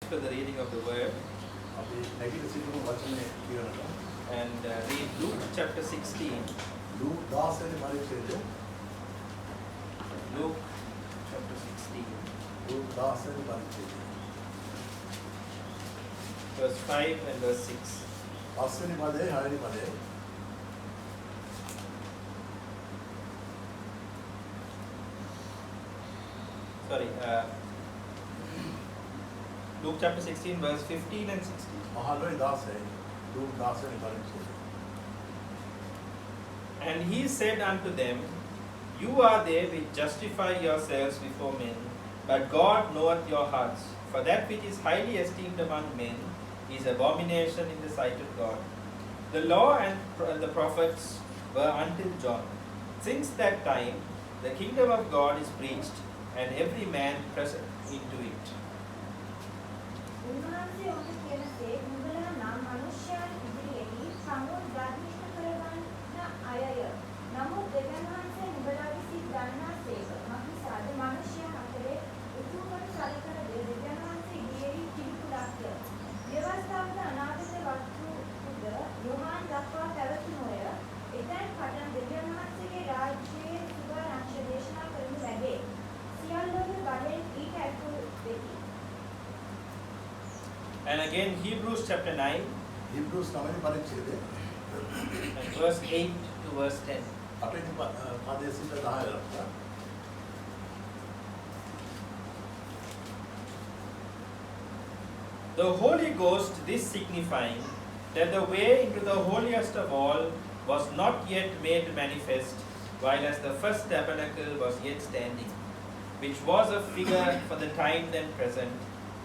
for the reading of the word අපි නැගිට සිටමු වචනේ කියනකොට. and read Luke chapter 16. Luke 16 වෙනි පරිච්ඡේදය. Luke chapter 16, ලූක් 16 වෙනි පරිච්ඡේදය. verse 5 and verse 6. 5 වෙනි පදේ 6 වෙනි පදේ. Sorry, Luke chapter 16, verse 15 and 16. 15 16 Luke 16 වෙනි පරිච්ඡේදය. And he said unto them, You are they which justify yourselves before men, but God knoweth your hearts. For that which is highly esteemed among men is abomination in the sight of God. The law and the prophets were until John. Since that time, the kingdom of God is preached, and every man presseth into it. උන්වහන්සේ ඔහුට කියනසේ නුඹලා නම් මනුෂ්‍යයන් ඉදිරියෙහි සමුන් ධර්මිෂ්ඨ කරවන අයය. නමුත් දෙවියන් වහන්සේ නුඹලා විසින් දන්නාසේක. මක්නිසාද මනුෂ්‍යයන් අතරේ උතුම්වට සලකන දෙවියන් වහන්සේ ඉදිරියෙහි පිළිකුලක්ය. ව්‍යවස්ථාවද අනාගත වස්තුද යෝහාන් දක්වා පැවතුනෝය. එතැන් පටන් දෙවියන් වහන්සේගේ රාජ්‍යයේ සුභාරංශ දේශනා කරනු ලැබේ. සියල්ලෝම බලෙන් ඊට ඇතුළු වෙති. And again, Hebrews chapter 9, හිබ්‍රුස් 9 වෙනි පරිච්ඡේදය. and verse 8 to verse 10. 8 වෙනි පදේ සිට 10 දක්වා. The Holy Ghost, this signifying that the way into the holiest of all was not yet made manifest, while as the first tabernacle was yet standing, which was a figure for the time then present,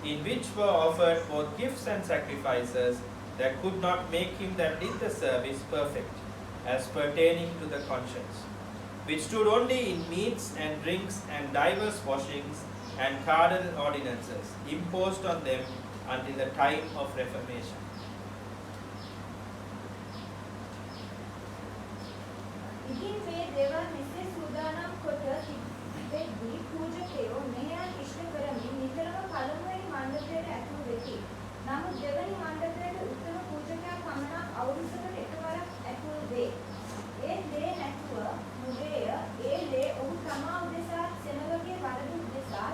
in which were offered both gifts and sacrifices that could not make him that did the service perfect, as pertaining to the conscience, which stood only in meats and drinks and divers washings and cardinal ordinances imposed on them until the time of Reformation. ඉතින් මේ දේවල් මෙසේ සූදානම් කොට තිබෙද්දී පූජකයෝ මෙහෙයන් ඉෂ්ට කරමින් නිතරම පළමුවෙනි මණ්ඩපයට ඇතුළු වෙති. නමුත් දෙවැනි මණ්ඩපයට උත්තම පූජකයා පමණක් අවුරුද්දකට එකවරක් ඇතුළු වේ. ඒ ලේ නැතුව නුවේය. ඒ ලේ ඔහු තමා උදෙසා සෙනගගේ වරදු උදෙසා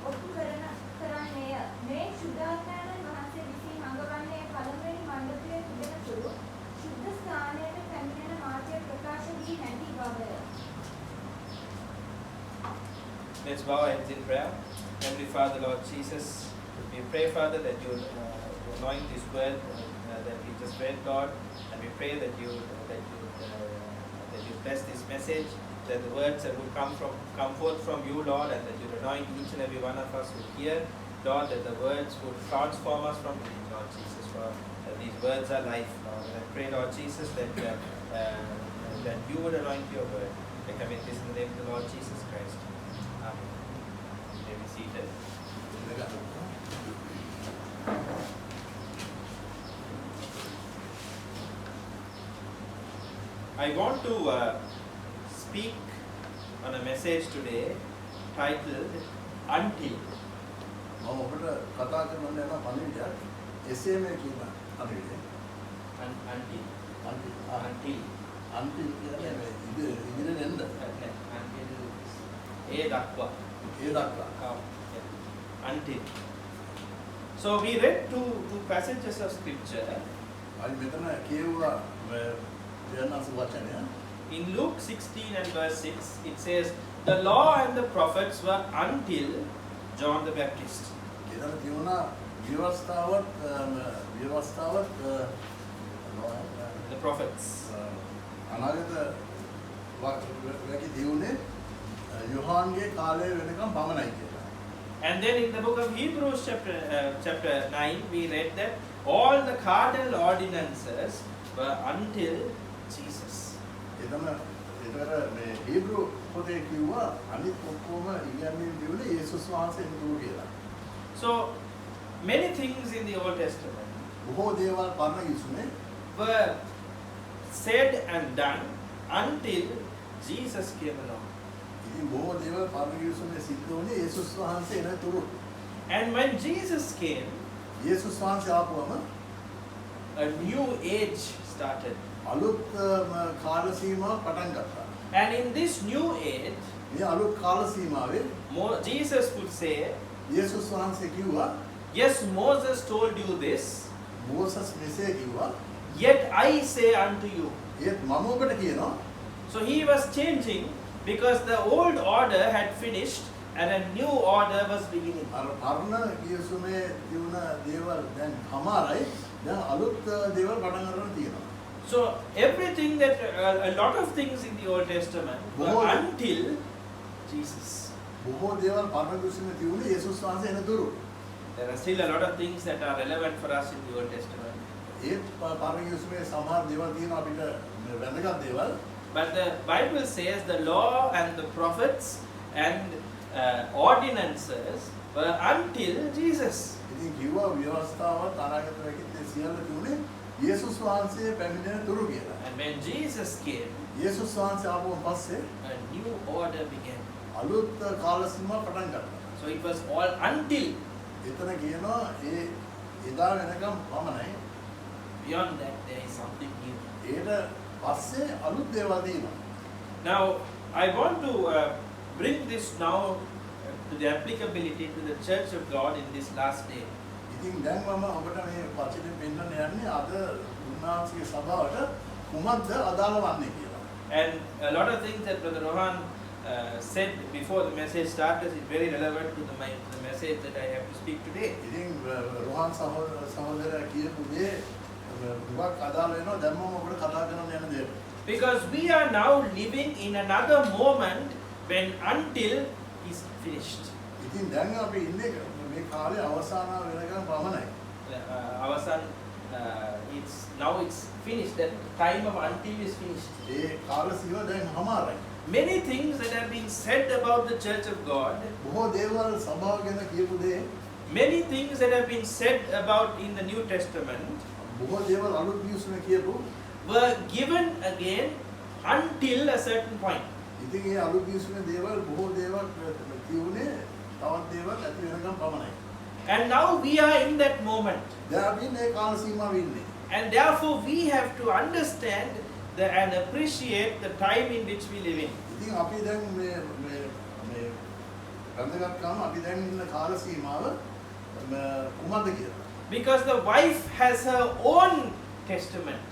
ඔප්පු කරන්නේය. මේ ශුද්ධාත්මයන් වහන්සේ විසින් අඟවන්නේ පළමුවෙනි මණ්ඩපයේ තිබෙන තුරු ශුද්ධ ස්ථානයට පැමිණෙන මාර්ගය ප්‍රකාශ වී නැති බවය. Let's bow our heads in prayer. Heavenly Father, Lord Jesus, we pray, Father, that you anoint this word that we just read, Lord, and we pray that you bless this message, that the words that will come forth from you, Lord, and that you anoint each and every one of us who hear, Lord, that the words would transform us from within, Lord Jesus, for these words are life, Lord. And I pray, Lord Jesus, that you would anoint your word. I commit this in the name of the Lord Jesus Christ. Amen. You may be seated. I want to speak on a message today titled Until. මම ඔබට කතා කරන්න යන පණිවිඩයක් එසේ මේ කියන පණිවිඩය. Until. අන්තිල් කියන්නේ ඉදිරියට එන්න. Okay. Until. A dakwa. ඒ දක්වා. Until. So we read two passages of scripture. අපි මෙතන කියුවා දෙයන්ස් වචනය. In Luke 16 and verse 6, it says, The law and the prophets were until John the Baptist. එතන කියුණා විවස්ථාවත් The prophets. අනාගත වැකි දියුනේ යොහාන්ගේ කාලය වෙනකම් පමණයි කියලා. And then in the book of Hebrews chapter 9, we read that all the cardinal ordinances were until Jesus. එතන මේ හීබ්‍රු පොතේ කිව්වා අනිත් ඔක්කොම ඉගැන්වීම් දියුනේ යේසුස් වහන්සේ නුඹ කියලා. So many things in the Old Testament බොහෝ දේවල් පරණ යසුනේ were said and done until Jesus came along. ඉතින් බොහෝ දේවල් පරණ යසුනේ සිද්ධ වුණේ යේසුස් වහන්සේ එනතුරු. And when Jesus came, යේසුස් වහන්සේ ආපුවම a new age started. අලුත් කාල සීමාවක් පටන් ගත්තා. And in this new age, මේ අලුත් කාල සීමාවේ Jesus would say, යේසුස් වහන්සේ කිව්වා yes, Moses told you this, Moses මෙසේ කිව්වා yet I say unto you. ඒත් මම ඔබට කියනවා. So he was changing because the old order had finished and a new order was beginning. අර පරණ යේසුමේ තියුණ දේවල් දැන් හමාරයි. දැන් අලුත් දේවල් පටන් ගන්න තියෙනවා. So everything that a lot of things in the Old Testament were until Jesus. බොහෝ දේවල් පරණ යේසුමේ තියුණේ යේසුස් වහන්සේ එන දුරු. There are still a lot of things that are relevant for us in the Old Testament. ඒත් පරණ යේසුමේ සමහර දේවල් තියෙනවා අපිට වැදගත් දේවල්. But the Bible says the law and the prophets and ordinances were until Jesus. ඉතින් කිව්වා ව්‍යවස්ථාවත් අනාගතයේ සියල්ල තියුණේ යේසුස් වහන්සේ පැමිණෙන තුරු කියලා. And when Jesus came, යේසුස් වහන්සේ ආපුවම පස්සේ a new order began. අලුත් කාල සීමාව පටන් ගත්තා. So it was all until. එතන කියනවා ඒ එදා වෙනකම් පමණයි. Beyond that, there is something new. ඒට පස්සේ අලුත් දේවල් තියෙනවා. Now, I want to bring this now to the applicability to the Church of God in this last day. ඉතින් දැන් මම ඔබට මේ වචනේ පෙන්වන්න යන්නේ අද උන්වහන්සේගේ සභාවට කුමක්ද අදාළ වන්නේ කියලා. And a lot of things that Brother Rohan said before the message started is very relevant to the message that I have to speak today. ඉතින් රෝහන් සහෝදරයා කියපු දේ දුක් අදාළ වෙනවා දැන් මම ඔබට කතා කරන්න යන දේ. Because we are now living in another moment when until is finished. ඉතින් දැන් අපි ඉන්නේ මේ කාලේ අවසාන වෙනකම් පමණයි. It's finished. That time of until is finished. ඒ කාල සීමාව දැන් හමාරයි. Many things that have been said about the Church of God, බොහෝ දේවල් සභාව ගැන කියපු දේ, many things that have been said about in the New Testament, බොහෝ දේවල් අලුත් නිවුස්නේ කියපු were given again until a certain point. ඉතින් ඒ අලුත් නිවුස්නේ දේවල් බොහෝ දේවල් කියුනේ තවත් දේවල් ඇති වෙනකම් පමණයි. And now we are in that moment. දැන් අපි මේ කාල සීමාවෙ ඉන්නේ. And therefore we have to understand and appreciate the time in which we live in. ඉතින් අපි දැන් මේ රඳගත්කම අපි දැන් ඉන්න කාල සීමාව කුමක්ද කියලා. Because the wife has her own testament.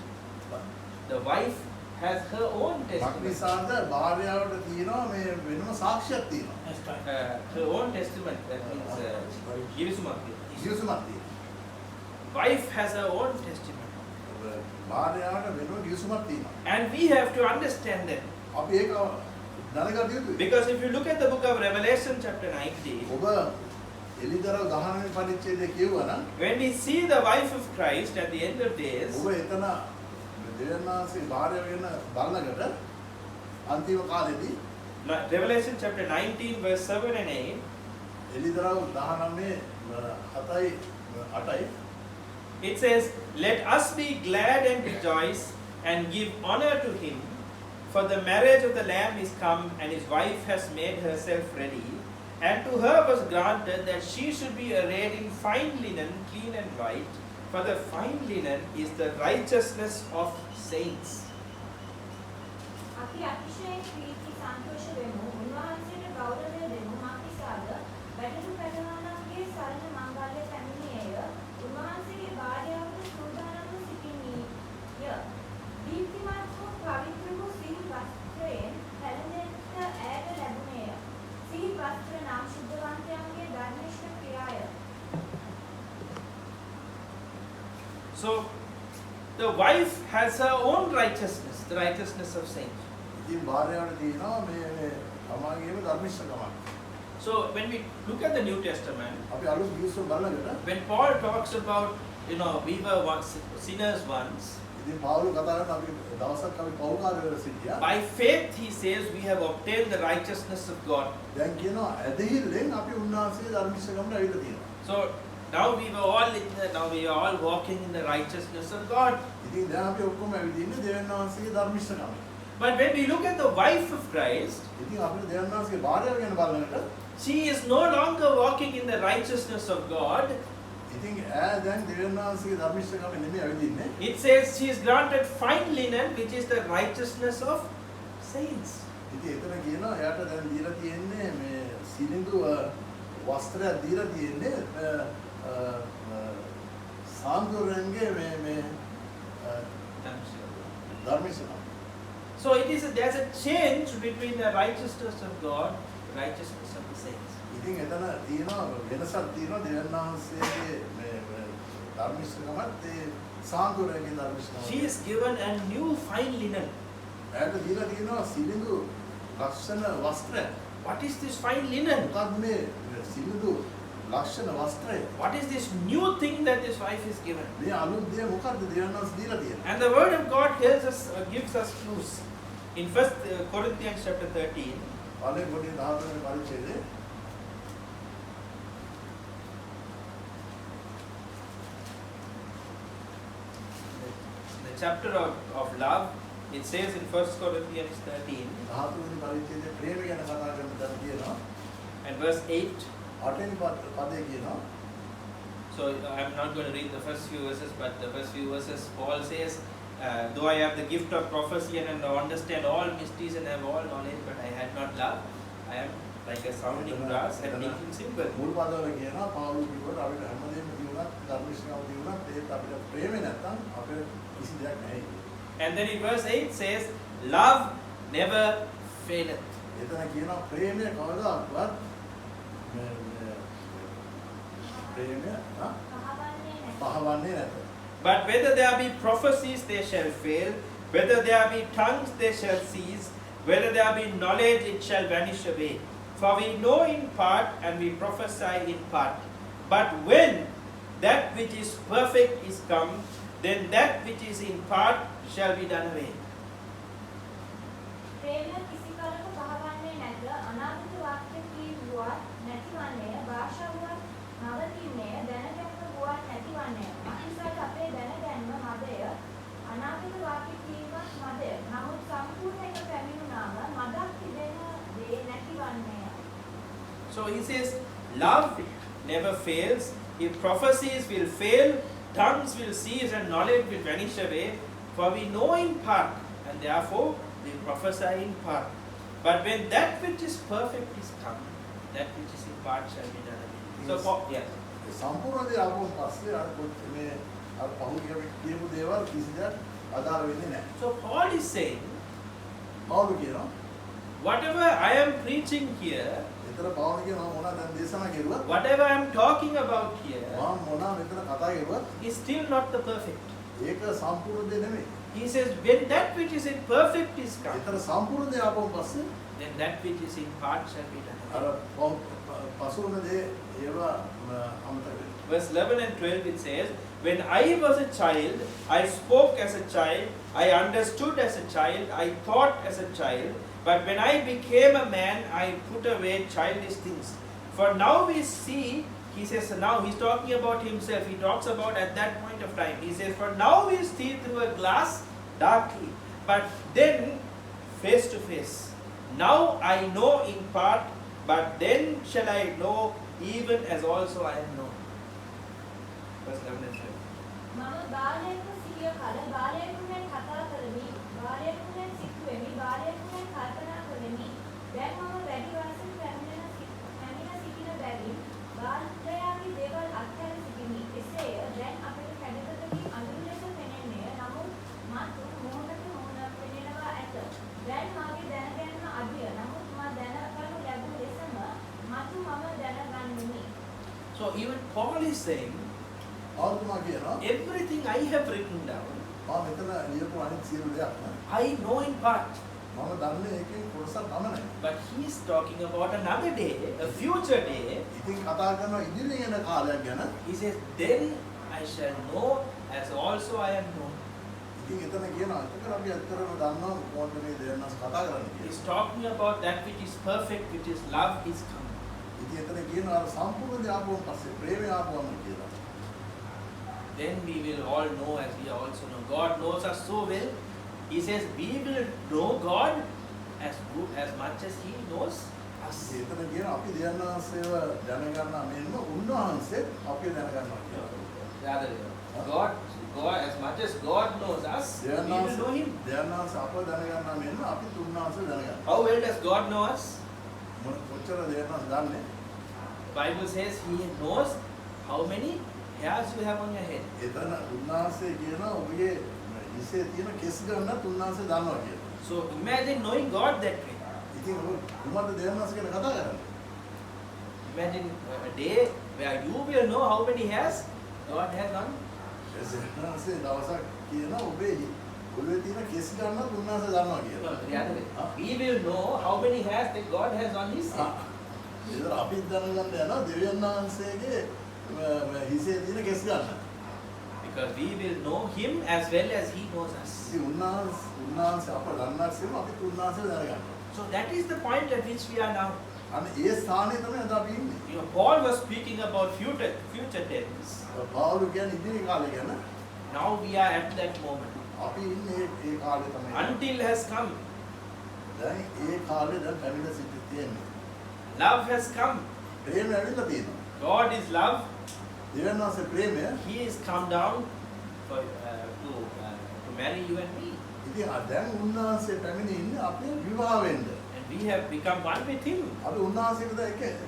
The wife has her own testament. මක්නිසාද භාර්යාවට තියෙනවා මේ වෙනම සාක්ෂියක් තියෙනවා. Her own testament. That means Givisumaki. ගිවිසුමක් තියෙනවා. Wife has her own testament. භාර්යාවට වෙනම ගිවිසුමක් තියෙනවා. And we have to understand that. අපි ඒක දැනගත යුතුයි. Because if you look at the book of Revelation chapter 19, ඔබ එලිදරව් 19 වෙනි පරිච්ඡේදය කියවනම් when we see the wife of Christ at the end of days, ඔබ එතන දෙවියන්වහන්සේ භාර්යාව වෙන බලනකට අන්තිම කාලෙදී Revelation chapter 19 verse 7 and 8, එලිදරව් 19 7යි 8යි it says, "Let us be glad and rejoice and give honor to him, for the marriage of the Lamb is come, and his wife has made herself ready. And to her was granted that she should be arrayed in fine linen, clean and white, for the fine linen is the righteousness of saints." අපි අතිශයින් ප්‍රීති සන්තෝෂ වෙමු. උන්වහන්සේට ගෞරවය දෙමු. මාතිසාද බැටළු පැටවන්නන්ගේ සරණ මංගල්‍ය පැමිණියේය. උන්වහන්සේගේ භාර්යාවට සූදානම්ව සිටින්නීය. දීප්තිමත් වූ පවිත්‍ර වූ සිහි වස්ත්‍රයෙන් හැලෙන්නට ඈට ලැබුණේය. සිහි වස්ත්‍ර නම් ශුද්ධවන්තයන්ගේ ධර්මිෂ්ඨ ක්‍රියාය. So, the wife has her own righteousness, the righteousness of saints. ඉතින් භාර්යාවට තියෙනවා මේ සමාගයේම ධර්මිෂ්ඨකමක්. So, when we look at the New Testament, අපි අලුත් ගිවිසුම බලනකොට when Paul talks about, we were once sinners once, ඉතින් පාවුල් කතා කරන අපි දවසක් අපි පෞකාරවල සිටියා. by faith he says we have obtained the righteousness of God. දැන් කියනවා ඇදහිල්ලෙන් අපි උන්වහන්සේ ධර්මිෂ්ඨකමට ඇවිල්ලා තියෙනවා. So now we are all walking in the righteousness of God. ඉතින් දැන් අපි ඔක්කොම ඇවිදින්නේ දෙවියන් වහන්සේගේ ධර්මිෂ්ඨකම. But when we look at the wife of Christ, ඉතින් අපිට දෙවියන් වහන්සේගේ භාර්යාව ගැන බලනකොට she is no longer walking in the righteousness of God. ඉතින් ඈ දැන් දෙවියන් වහන්සේගේ ධර්මිෂ්ඨකම නෙමෙයි ඇවිදින්නේ. It says she is granted fine linen, which is the righteousness of saints. ඉතින් එතන කියනවා එයාට දැන් දීලා තියෙන්නේ මේ සිනිඳු වස්ත්‍රයක් දීලා තියෙන්නේ සාන්දුරන්ගේ මේ ධර්මිෂ්ඨකම. So there's a change between the righteousness of God and righteousness of the saints. ඉතින් එතන තියෙනවා වෙනසක් තියෙනවා දෙවියන් වහන්සේගේ මේ ධර්මිෂ්ඨකමත් ඒ සාන්දුරන්ගේ ධර්මිෂ්ඨකම. She is given a new fine linen. එයාට දීලා තියෙනවා සිනිඳු ලක්ෂණ වස්ත්‍රය. What is this fine linen? මොකක්ද මේ සිනිඳු ලක්ෂණ වස්ත්‍රය? What is this new thing that this wife is given? මේ අලුත් දේ මොකක්ද දෙවියන් වහන්සේ දීලා තියෙන්නේ? And the word of God tells us, gives us clues. In 1 Corinthians chapter 13, පළවෙනි කොටේ 13 වෙනි පරිච්ඡේදයේ the chapter of love, it says in 1 Corinthians 13 13 වෙනි පරිච්ඡේදයේ ප්‍රේම ගැන කතා කරන තැන කියනවා. and verse 8. 8 වෙනි පදයේ කියනවා. So I'm not going to read the first few verses, but the first few verses, Paul says, though I have the gift of prophecy and understand all mysteries and have all knowledge, but I had not love, I am like a sounding brass and making cymbal. මුල් පදවල කියනවා Paul කිව්වට අපිට හැමදේම දිනුනත් ධර්මිෂ්ඨකම දිනුනත් ඒත් අපිට ප්‍රේමේ නැත්තම් අපිට කිසි දෙයක් නැහැ. And then in verse 8 says, love never faileth. එතන කියනවා ප්‍රේමය කවදාවත් ප්‍රේමය පහවන්නේ නැත. But whether there be prophecies, they shall fail. Whether there be tongues, they shall cease. Whether there be knowledge, it shall vanish away. For we know in part, and we prophesy in part. But when that which is perfect is come, then that which is in part shall be done away. ප්‍රේමය කිසි කාලයක පහවන්නේ නැත. අනාගත වාක්‍ය කීවුවත් නැතිවන්නේ. භාෂාවත් නවතින්නේ. දැනගැන්ම වුවත් නැතිවන්නේ. අනිසාර අපේ දැනගැන්ම මදය. අනාගත වාක්‍ය කීවත් මදය. නමුත් සම්පූර්ණයෙන්ම පැමිණුනාම මදක් තිබෙන දේ නැතිවන්නේ. So he says, love never fails. If prophecies will fail, tongues will cease, and knowledge will vanish away. For we know in part, and therefore we prophesy in part. But when that which is perfect is come, that which is in part shall be done away. So, yeah. සම්පූර්ණ දේ ආවම පස්සේ අර මේ අර පහුගිය කියපු දේවල් කිසි දෙයක් අදාළ වෙන්නේ නැහැ. So Paul is saying, පවුල් කියනවා whatever I am preaching here, එතන පවුල් කියනවා මොනවා දැන් දේශනා කරුවා whatever I am talking about here, මම මොනවා මෙතන කතා කරුවා is still not the perfect. ඒක සම්පූර්ණ දේ නෙමෙයි. He says, when that which is imperfect is come, එතන සම්පූර්ණ දේ ආවම පස්සේ then that which is in part shall be done අර away. පසුවන දේ ඒවා අමතක වෙනවා. Verse 11 and 12 it says, when I was a child, I spoke as a child, I understood as a child, I thought as a child, but when I became a man, I put away childish things. For now we see, he says, now he's talking about himself, he talks about at that point of time. He says, for now we see through a glass darkly, but then face to face. Now I know in part, but then shall I know even as also I am known. Verse 11 and 12. මම බාලයෙකු සිටිය කල බාලයෙකුගෙන් කතා කරමි. බාලයෙකුගෙන් සිටුවෙමි. බාලයෙකුගෙන් කල්පනා කරමි. දැන් මම වැඩි වයසට පැමිණ සිටින බැවින් බාලයාගේ දේවල් අත්හැර සිටිමි. එසේය දැන් අපට කැඩපතකින් අඳුරු ලෙස පෙනෙන්නේ. නමුත් මතු මොහොතක මොහොත පෙනෙනවා ඇත. දැන් මාගේ දැනගැන්ම අධිය. නමුත් මා දැනගනු ලැබුණු ලෙසම මතු මම දැනගන්නෙමි. So even Paul is saying, ආත්මා කියනවා everything I have written down, මම මෙතන ලියපු අනිත් සියලු දෙයක් I know in part. මම දන්නේ ඒකේ කොටසක් පමණයි. But he is talking about another day, a future day. ඉතින් කතා කරන ඉදිරියේ යන කාලයක් ගැන. He says, then I shall know as also I am known. ඉතින් එතන කියනවා එතකොට අපි අත්‍තරම දන්නවා කොහොමද මේ දෙන්නස් කතා කරන්නේ කියලා. He's talking about that which is perfect, which is love is come. ඉතින් එතන කියනවා අර සම්පූර්ණ දේ ආපුවම පස්සේ ප්‍රේමය ආපුවම කියලා. Then we will all know as we also know. God knows us so well He says we will know God as good as much as He knows us. එතන කියන අපි දෙවියන් වහන්සේව දැනගන්නා මෙන්න උන්වහන්සේ අපිව දැනගන්නවා No, කියනවා. the other way. God, as much as God knows us, we දෙවියන් will know Him. වහන්සේ අපව දැනගන්නා මෙන්න අපිත් උන්වහන්සේව දැනගන්නවා. How well does God know us? මොන කොච්චර දෙවියන් වහන්සේ දන්නේ? The Bible says He knows how many hairs you have on your head. එතන උන්වහන්සේ කියනවා ඔබගේ ඉසේ තියෙන කෙස් ගන්නත් උන්වහන්සේ දන්නවා කියලා. So imagine knowing God that way. ඉතින් ඔබ කුමද්ද දෙවියන් වහන්සේ ගැන කතා කරන්නේ? Imagine a day where you will know how many hairs God has on. දෙවියන් වහන්සේ දවසක් කියනවා ඔබේ ඔළුවේ තියෙන කෙස් ගන්නත් උන්වහන්සේ දන්නවා No, කියලා. the other way. We will know how many hairs that God has on His head. ඒතර අපිත් දැනගන්න යනවා දෙවියන් වහන්සේගේ හිසේ තියෙන කෙස් ගන්න. Because we will know Him as well as He knows us. ඉතින් උන්වහන්සේ අප දන්නාක්ෂේම අපිත් උන්වහන්සේව දැනගන්නවා. So that is the point at which we are now. අන්න ඒ ස්ථානයේ තමයි අද අපි ඉන්නේ. You know, Paul was speaking about future tense. පාවුල කියන්නේ ඉදිරි කාලය ගැන. Now we are at that moment. අපි ඉන්නේ ඒ කාලේ තමයි. Until has come. දැන් ඒ කාලේ දැන් පැමිණ සිටි තියෙන්නේ. Love has come. ප්‍රේමය ඇවිල්ලා තියෙනවා. God is love. දෙවියන් වහන්සේ ප්‍රේමය. He is come down to marry you and me. ඉතින් දැන් උන්වහන්සේ පැමිණ ඉන්නේ අපි විවාහ වෙන්න. And we have become one with Him. අපි උන්වහන්සේට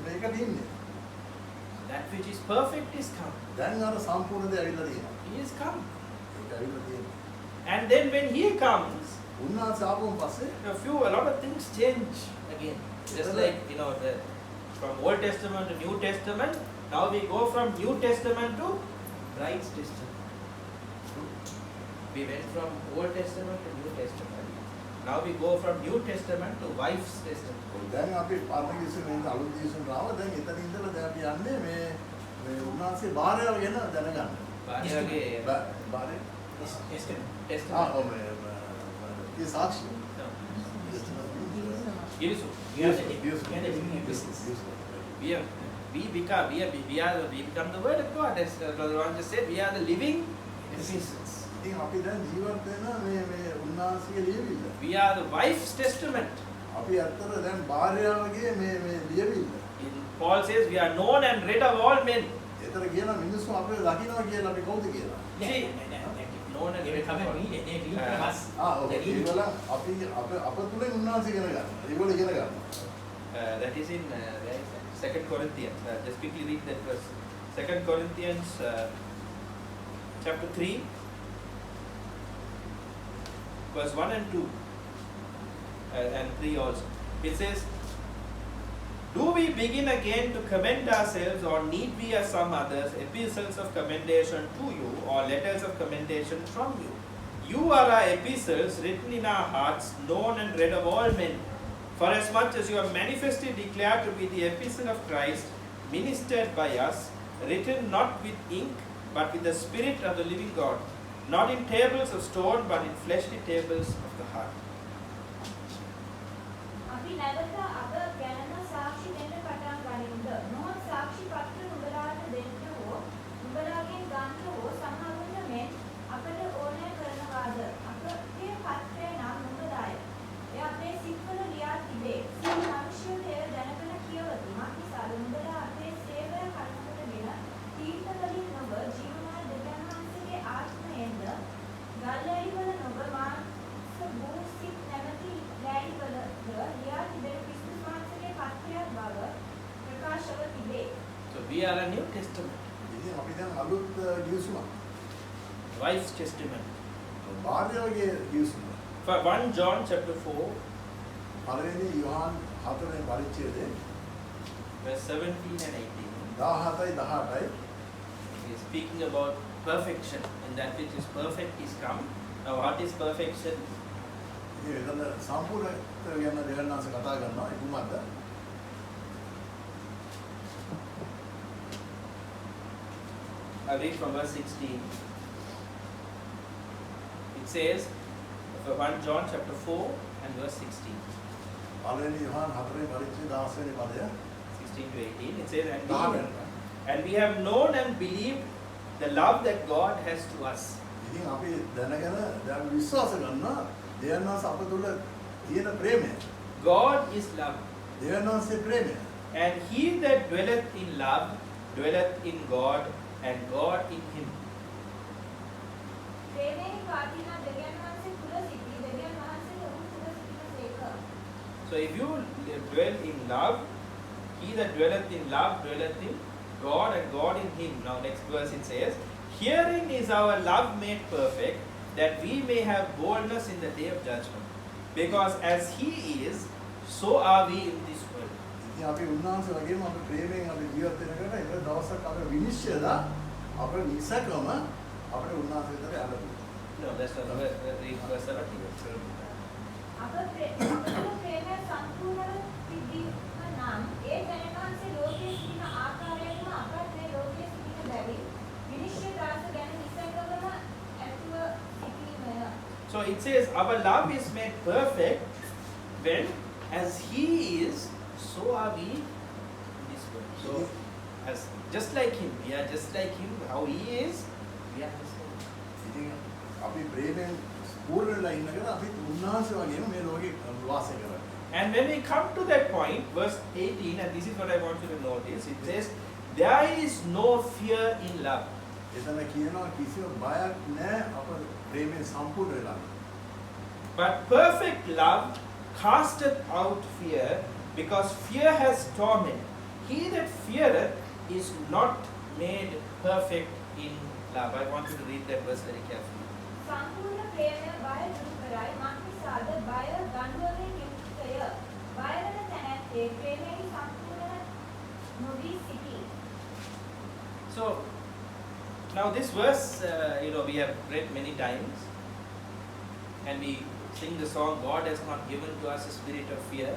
මේකට ඉන්නේ. That which is perfect is come. දැන් අර සම්පූර්ණ දේ ඇවිල්ලා තියෙනවා. He is come. ඒක ඇවිල්ලා තියෙනවා. And then when He comes, උන්වහන්සේ ආපුවම පස්සේ a lot of things change again. Just like, from Old Testament to New Testament, now we go from New Testament to Bride's Testament. We went from Old Testament to New Testament. Now we go from New Testament to Wife's Testament. දැන් අපි පරණ කිසිමෙන් අලුත් කිසිමෙන් ආව දැන් එතන ඉඳලා දැන් අපි යන්නේ මේ උන්වහන්සේ භාර්යාව ගැන දැනගන්න. Bharya භාර්ය Testament. ඔව් මේ සාක්ෂි. No. Yesu. We become the Word of God. As Brother Ron just said, we are the living epistles. ඉතින් අපි දැන් ජීවත් වෙන මේ උන්වහන්සේගේ ලියවිල්ල. We are the Wife's Testament. අපි අතර දැන් භාර්යාවගේ මේ ලියවිල්ල. Paul says we are known and read of all men. ඒතර කියන මිනිස්සු අපේ දකින්නවා කියලා අපි කවුද කියලා. See, known and read of all. ඔව් ඒවල අපි අප තුලින් උන්වහන්සේ ඉගෙන ගන්නවා. ඒගොල්ලෝ ඉගෙන ගන්නවා. That is in 2 Corinthians. Just quickly read that verse. 2 Corinthians chapter 3, verse 1 and 2, and 3 also. It says, do we begin again to commend ourselves, or need we, as some others, epistles of commendation to you, or letters of commendation from you? You are our epistles, written in our hearts, known and read of all men. For as much as you are manifestly declared to be the epistle of Christ, ministered by us, written not with ink, but with the Spirit of the living God, not in tables of stone, but in fleshly tables of the heart. අපි නැවත අප ගැන සාක්ෂි දෙන්න පටන් ගනිමුද? නොහොත් සාක්ෂි පත්‍ර නුඹලාට දෙන්න හෝ නුඹලාගෙන් ගන්න හෝ සමාවන්න මෙන් අපට ඕනෑ කරනවාද? අපගේ පත්‍රය නම් නුඹලාය. එය අපේ සිත්වල ලියා තිබේ. සියලු මනුෂ්‍යයෝ එය දැනගෙන කියවති. මක්නිසා නුඹලා අපේ සේවය කරනකොටගෙන තීර්ථවලින් නොව ජීවමාන දෙවියන් වහන්සේගේ ආත්මයෙන්ද ගල්ලැලිවල නොව මාංශ භූසිත නැමැති ලෑලිවලද ලියා තිබෙන ක්‍රිස්තුස් වහන්සේගේ පත්‍රයක් බව ප්‍රකාශව තිබේ. So we are a New Testament, ඉතින් අපි දැන් අලුත් ගිවිසුමක්. Wife's Testament. භාර්යාවගේ ගිවිසුම. For 1 John chapter 4, පළවෙනි යෝහන් 4 වෙනි පරිච්ඡේදයේ verse 17 and 18. 17යි 18යි He is speaking about perfection, and that which is perfect is come. Now what is perfection? ඉතින් එතන සම්පූර්ණ ගැන දෙවියන් වහන්සේ කතා කරනවා ඒ කුමක්ද? I read from verse 16. It says, 1 John chapter 4 and verse 16. පළවෙනි යෝහන් 4 වෙනි පරිච්ඡේදය 10 වෙනි පදය 16 to 18. It says, 10 and we have known and believed the love that God has to us. ඉතින් අපි දැනගෙන දැන් විශ්වාස කරනවා දෙවියන් වහන්සේ අප තුළ තියෙන ප්‍රේමය. God is love. දෙවියන් වහන්සේ ප්‍රේමය. And he that dwelleth in love dwelleth in God, and God in him. ප්‍රේමයෙන් වාදිනා දෙවියන් වහන්සේ තුල සිටි දෙවියන් වහන්සේ ඔහු තුල සිටින සේක. So if you dwell in love, he that dwelleth in love dwelleth in God, and God in him. Now next verse it says, herein is our love made perfect, that we may have boldness in the day of judgment. Because as he is, so are we in this world. ඉතින් අපි උන්වහන්සේ වගේම අපි ප්‍රේමයෙන් අපි ජීවත් වෙනකොට එක දවසක් අපේ විනිශ්චයලා අපේ නිසකම අපේ උන්වහන්සේ විතර යන්න පුළුවන්. No, that's not verse 17. අප තුල ප්‍රේමය සම්පූර්ණව තිබීම නම් ඒ දෙවියන් වහන්සේ ලෝකයේ සිටින ආකාරයෙන්ම අපත් මේ ලෝකයේ සිටින බැරි විනිශ්චය දාස ගැන නිසකවම ඇතුව සිටීමය. So it says, our love is made perfect when, as he is, so are we in this world. So, as just like him, we are just like him. How he is, we are just like him. ඉතින් අපි ප්‍රේමයෙන් පූර්ණ වෙලා ඉන්නකොට අපි උන්වහන්සේ වගේම මේ ලෝකේ වාසය කරන්නේ. And when we come to that point, verse 18, and this is what I want you to notice, it says, there is no fear in love. එතන කියනවා කිසිම බයක් නැහැ අප ප්‍රේමයෙන් සම්පූර්ණ වෙලා. But perfect love casteth out fear, because fear has torment. He that feareth is not made perfect in love. I want you to read that verse very carefully. සම්පූර්ණ ප්‍රේමය බය දුරු කරයි මක්නිසාද බය ගන්වමින් යුක්තය. බය වන තැනැත්තේ ප්‍රේමයෙන් සම්පූර්ණ නොවී සිටී. So, now this verse, we have read many times, and we sing the song, God has not given to us a spirit of fear.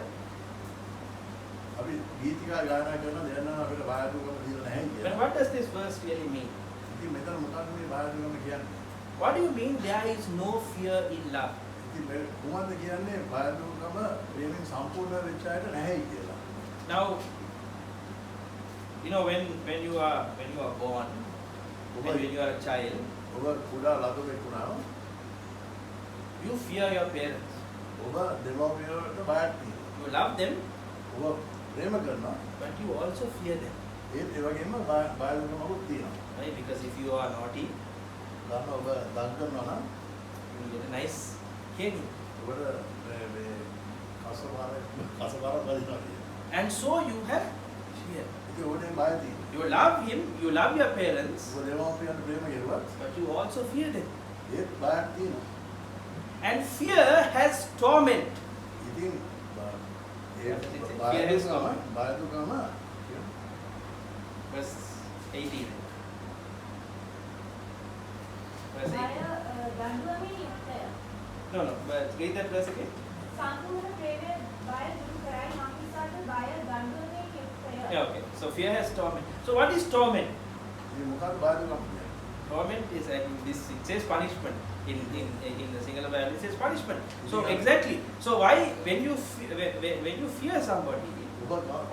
අපි ගීතිකා ගායනා කරන දෙයන්න අපිට බය දුකම දීලා නැහැ But කියලා. what does this verse really mean? ඉතින් මෙතන මොකක්ද මේ බය දුකම කියන්නේ? What do you mean there is no fear in love? ඉතින් මේ කොහොමද කියන්නේ බය දුකම ප්‍රේමයෙන් සම්පූර්ණ වෙච්ච අයට නැහැයි කියලා. Now, when you are born, when you are a child, ඔබ කුඩා ළදෙක් වුණාම you fear your parents. ඔබ දෙමව්පියන්ට බයක් තියෙනවා. You love them, ඔබ ප්‍රේම කරනවා. but you also fear them. ඒත් ඒ වගේම බය දුකමකුත් තියෙනවා. Right? Because if you are naughty, ගන්න ඔබ දන් කරනවා නම් you will get a nice caning. ඔබට මේ කසපාර වදිනවා කියන්නේ. And so you have fear. ඉතින් ඔබට බය තියෙනවා. You love him, you love your parents, ඔබ දෙමව්පියන්ට ප්‍රේම කරුවත් but you also fear them. ඒත් බයක් තියෙනවා. And fear has torment. ඉතින් Fear has torment. බය දුකම Verse 18. Verse බය 18. ගන්වමින් යුක්තය. No, but read that verse again. සම්පූර්ණ ප්‍රේමය බය දුරු කරයි මක්නිසාද බය ගන්වමින් යුක්තය. Yeah, okay. So fear has torment. So what is torment? ඉතින් මොකක්ද බය දුකම කියන්නේ? Torment is, it says punishment. In the Sinhala Bible it says punishment. So Yeah. exactly. So why when you fear somebody, ඔබ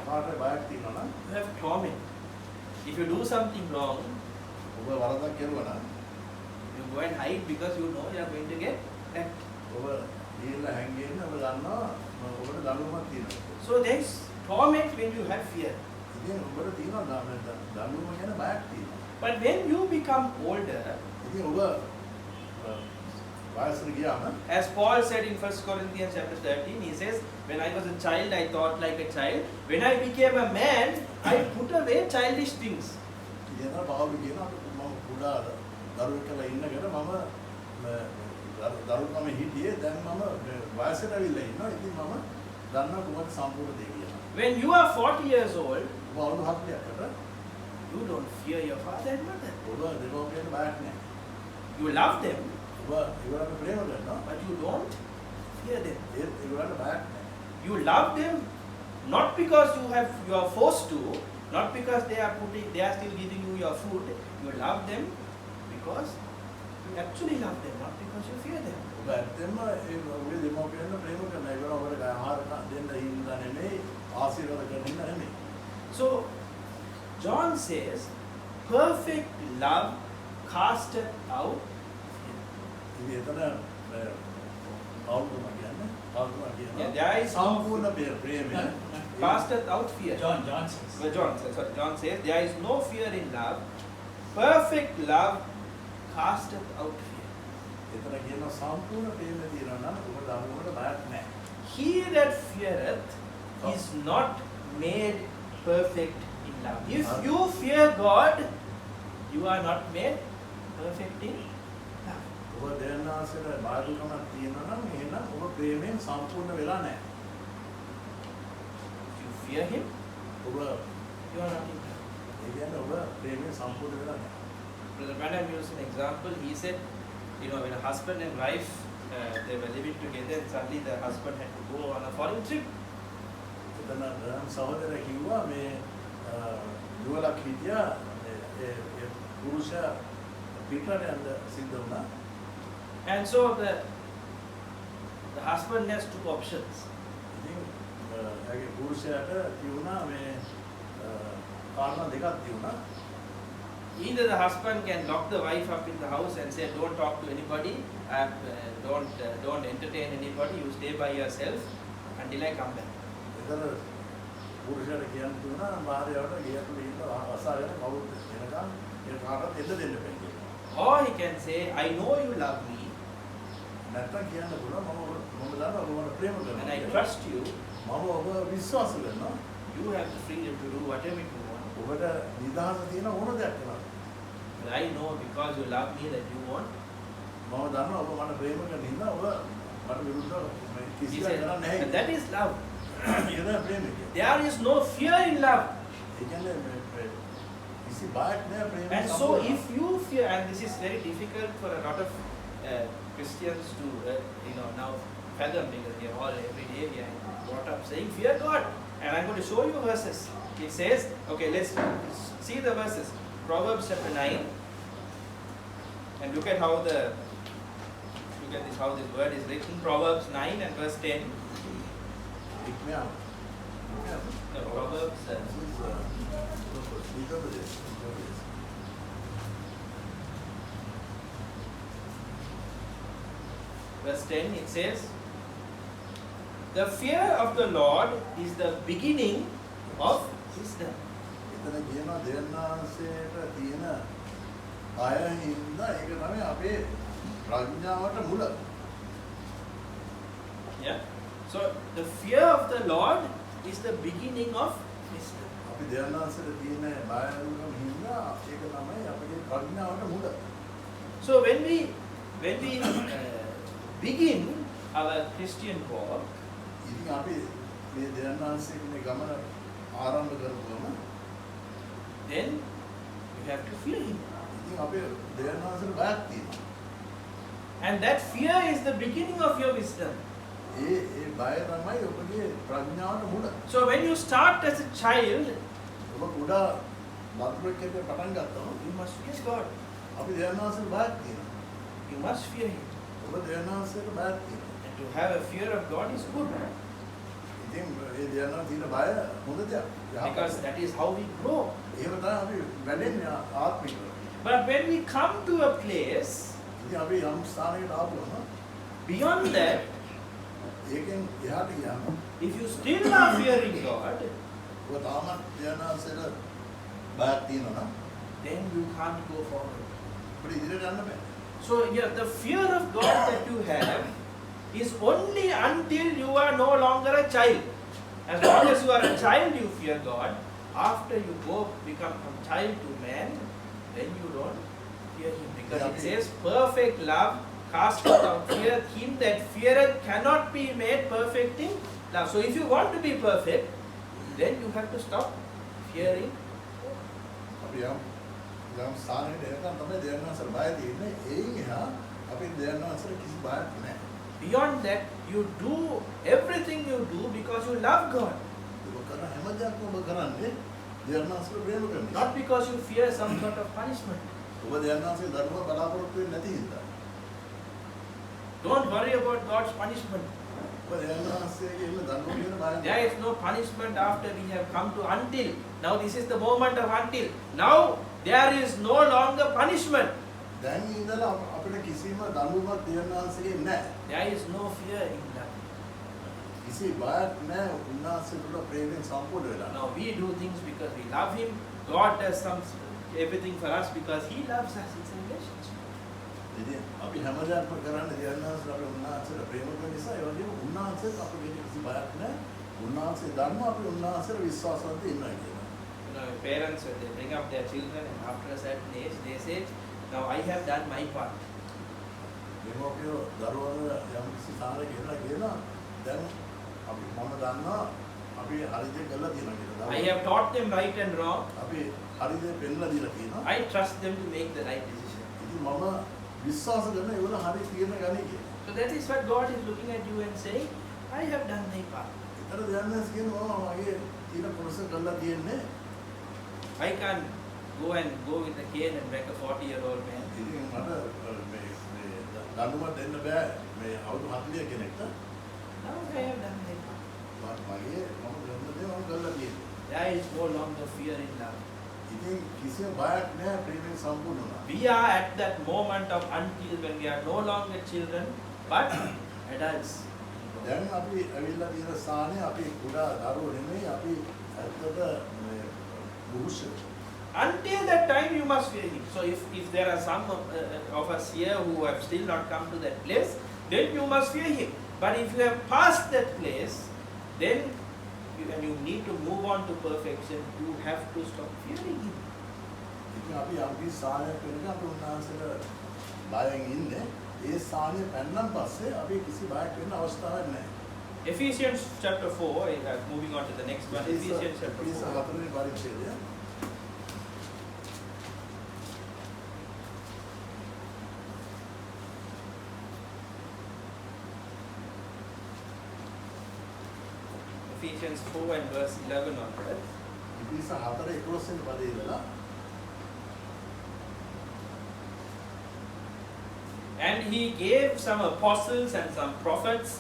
කාටද බයක් තියෙනවා නම් you have torment. If you do something wrong, ඔබ වරදක් කරුවා නම් you go and hide because you know you are going to get wrecked. ඔබ දීලා හැංගෙන්න ඔබ දන්නවා ඔබට දඬුවමක් තියෙනවා. So there is torment when you have fear. ඉතින් ඔබට තියෙනවා දඬුවම ගැන බයක් තියෙනවා. But when you become older, ඉතින් ඔබ වයසට ගියාම as Paul said in 1 Corinthians chapter 13, he says, when I was a child, I thought like a child. When I became a man, I put away childish things. ඉතින් බාබු කියනවා මම කුඩා දරුවෙක් කියලා ඉන්නකොට මම දරුකම හිටියේ දැන් මම වයසට අවිල්ලා ඉන්නවා. ඉතින් මම දන්නවා කොහොමද සම්පූර්ණ දෙය කියලා. When you are 40 years old, ඔබ අවුරුදු 40කට you don't fear your father and mother. ඔබ දෙමව්පියන්ට බයක් නැහැ. You love them, ඔබ ඒගොල්ලන්ට ප්‍රේම කරනවා. but you don't fear them. ඒත් ඒගොල්ලන්ට බයක් නැහැ. You love them not because you are forced to, not because they are still giving you your food. You love them because you actually love them, not because you fear them. ඔබ ඇත්තෙන්ම ඒ ඔබේ දෙමව්පියන්ට ප්‍රේම කරනවා. ඒගොල්ලෝ ඔබට ආහාර දෙන්න හින්දා නෙමෙයි, ආශිර්වාද කරන හින්දා නෙමෙයි. So John says, perfect love casteth out fear. ඉතින් එතන අවුරුම කියන්නේ අවුරුම Yeah, කියනවා. there is no සම්පූර්ණ ප්‍රේමය. casteth out fear. John says. Well, John says, there is no fear in love. Perfect love casteth out fear. එතන කියනවා සම්පූර්ණ ප්‍රේමය තියෙනවා නම් ඔබ ධර්මවලට බයක් නැහැ. He that feareth is not made perfect in love. If you fear God, you are not made perfect in love. ඔබ දෙන්නාසෙට බාධකමක් තියෙනවා නම් එහෙනම් ඔබ ප්‍රේමයෙන් සම්පූර්ණ වෙලා නැහැ. If you fear Him, ඔබ you are not in love. ඒ කියන්නේ ඔබ ප්‍රේමයෙන් සම්පූර්ණ වෙලා නැහැ. Brother Branham used an example. He said, when a husband and wife they were living together, and suddenly the husband had to go on a foreign trip. එතන සහෝදරයා කිව්වා මේ යුවලක් හිටියා ඒ පුරුෂයා පිටරට යන්න සිද්ධ වුණා. And so the husband has two options. ඉතින් එයාගේ පුරුෂයාට කියුණා මේ කාරණා දෙකක් තියුණා. Either the husband can lock the wife up in the house and say, don't talk to anybody, don't entertain anybody, you stay by yourself until I come back. එතන පුරුෂයාට කියන්න තියුණා භාර්යාවට ගෙයට ඉන්න අසාගෙන කවුරුත් එනකම් ඒ කාටවත් එන්න දෙන්න බෑ කියලා. Or he can say, I know you love me නැත්තම් කියන්න පුළුවන් මම දන්නවා ඔබ මට ප්‍රේම and කරනවා. I trust you. මම ඔබ විශ්වාස කරනවා. You have the freedom to do whatever you want. ඔබට නිදහස තියෙන ඕන දෙයක් කරන්න. But I know because you love me that you want. මම දන්නවා ඔබ මට ප්‍රේම කරන හින්දා ඔබ මට විරුද්ධව He කිසිවක් said, කරන්නේ නැහැ. and that is love. ඒක තමයි ප්‍රේමය කියන්නේ. There is no fear in love. ඒ කියන්නේ කිසි බයක් නැහැ ප්‍රේමය. And so if you fear, and this is very difficult for a lot of Christians to now fathom, because they are all every day we are brought up saying fear God. And I'm going to show you verses. It says, okay, let's see the verses. Proverbs chapter 9, and look at how how this word is written. Proverbs 9 and verse 10. ඉක්මයා. No, Proverbs. Verse 10, it says, the fear of the Lord is the beginning of wisdom. එතන කියනවා දෙන්නාංශයට තියෙන අය හින්දා ඒක තමයි අපේ ප්‍රඥාවට මුල. Yeah. So the fear of the Lord is the beginning of wisdom. අපි දෙන්නාංශයට තියෙන බයලුකම හින්දා ඒක තමයි අපේ ප්‍රඥාවට මුල. So when we begin our Christian walk, ඉතින් අපි මේ දෙන්නාංශයේ මේ ගමන ආරම්භ කරපුවම then you have to fear Him. ඉතින් අපේ දෙන්නාංශයට බයක් තියෙනවා. And that fear is the beginning of your wisdom. ඒ බය තමයි ඔබගේ ප්‍රඥාවට මුල. So when you start as a child, ඔබ කුඩා බතුරෙක් හැටියට පටන් ගත්තම you must fear God. අපි දෙන්නාංශයට බයක් තියෙනවා. You must fear Him. ඔබ දෙන්නාංශයට බයක් තියෙනවා. And to have a fear of God is good. ඉතින් මේ දෙන්නාංශ තියෙන බය හොඳ දෙයක්. Because that is how we grow. එහෙම තමයි අපි වැඩෙන්නේ ආත්මිකව. But when we come to a place, ඉතින් අපි යම් ස්ථානයකට ආවම beyond that, ඒකෙන් එහාට ගියාම if you still are fearing God, ඔබ තාමත් දෙන්නාංශයට බයක් තියෙනවා නම් then you can't go forward. අපිට ඉදිරියට යන්න බෑ. So the fear of God that you have is only until you are no longer a child. As long as you are a child, you fear God. After you become from child to man, then you don't fear Him. Because it says, perfect love casteth out fear. Him that feareth cannot be made perfect in love. So if you want to be perfect, then you have to stop fearing. අපි යම් ස්ථානයකට එනකම් තමයි දෙන්නාංශයට බය තියෙන්නේ. ඒයින් එහා අපි දෙන්නාංශයට කිසි බයක් නැහැ. Beyond that, you do everything you do because you love God. ඔබ කරන හැම දෙයක්ම ඔබ කරන්නේ දෙන්නාංශයට ප්‍රේම කරන නිසා. Not because you fear some sort of punishment. ඔබ දෙන්නාංශයේ ධර්ම බලාපොරොත්තු වෙන්නේ නැති හින්දා. Don't worry about God's punishment. ඔබ දෙන්නාංශයේ ඉන්න ධර්ම කියන බය. There is no punishment after we have come to until. Now this is the moment of until. Now there is no longer punishment. දැන් ඉඳලා අපිට කිසිම දඬුවමක් දෙන්නාන්සේගේ නැහැ. There is no fear in love. කිසි බයක් නැහැ උන්වහන්සේට ප්‍රේමයෙන් සම්පූර්ණ වෙලා. Now we do things because we love Him. God does everything for us because He loves us. It's a relationship. ඉතින් අපි හැමදාම කරන්නේ දෙන්නාන්සේට අපි උන්වහන්සේට ප්‍රේම කරන නිසා ඒ වගේම උන්වහන්සේට අපිට කිසි බයක් නැහැ. උන්වහන්සේ දන්නවා අපි උන්වහන්සේට විශ්වාසවත් ඉන්නවා කියලා. You know, parents, when they bring up their children and after a certain age, they say, now I have done my part. දෙමෝපියෝ දරුවන්ව යම් කිසි සාරයක් කියනවා දැන් අපි මම දන්නවා අපි හරි දේ කරලා තියෙනවා කියලා. I have taught them right and wrong. අපි හරි දේ පෙන්නලා දීලා තියෙනවා. I trust them to make the right decision. ඉතින් මම විශ්වාස කරන ඒවල හරි තීරණ ගන්නේ කියලා. So that is what God is looking at you and saying, I have done my part. ඒතර දෙයන්ස් කියනවා මගේ තීරණ කොටස කරලා තියෙන්නේ. I can't go with a cane and wreck a 40-year-old man. ඉතින් මට මේ දඬුවම් දෙන්න බෑ මේ අවුරුදු 40 කෙනෙක්ට. Now I have done my part. මගේ මම කරන දේ මම කරලා තියෙනවා. There is no longer fear in love. ඉතින් කිසිම බයක් නැහැ ප්‍රේමයෙන් සම්පූර්ණ වුණා. We are at that moment of until when we are no longer children but adults. දැන් අපි ඇවිල්ලා තියෙන ස්ථානේ අපි කුඩා දරුවෝ නෙමෙයි අපි ඇත්තට මේ පුරුෂය. Until that time you must fear Him. So if there are some of us here who have still not come to that place, then you must fear Him. But if you have passed that place, then you need to move on to perfection. You have to stop fearing Him. ඉතින් අපි යම්කි ස්ථානයක් වෙනකම් අපි උන්වහන්සේට බයෙන් ඉන්නේ. ඒ ස්ථානේ පැනනන් පස්සේ අපි කිසි බයක් වෙන්න අවස්ථාවක් නැහැ. Ephesians chapter 4, moving on to the next one. Ephesians chapter 4. හතරවෙනි පරිච්ඡේදය. Ephesians 4 and verse 11 onwards. ඉතින් 4:11 වෙනි පදේ ඉඳලා And He gave some apostles and some prophets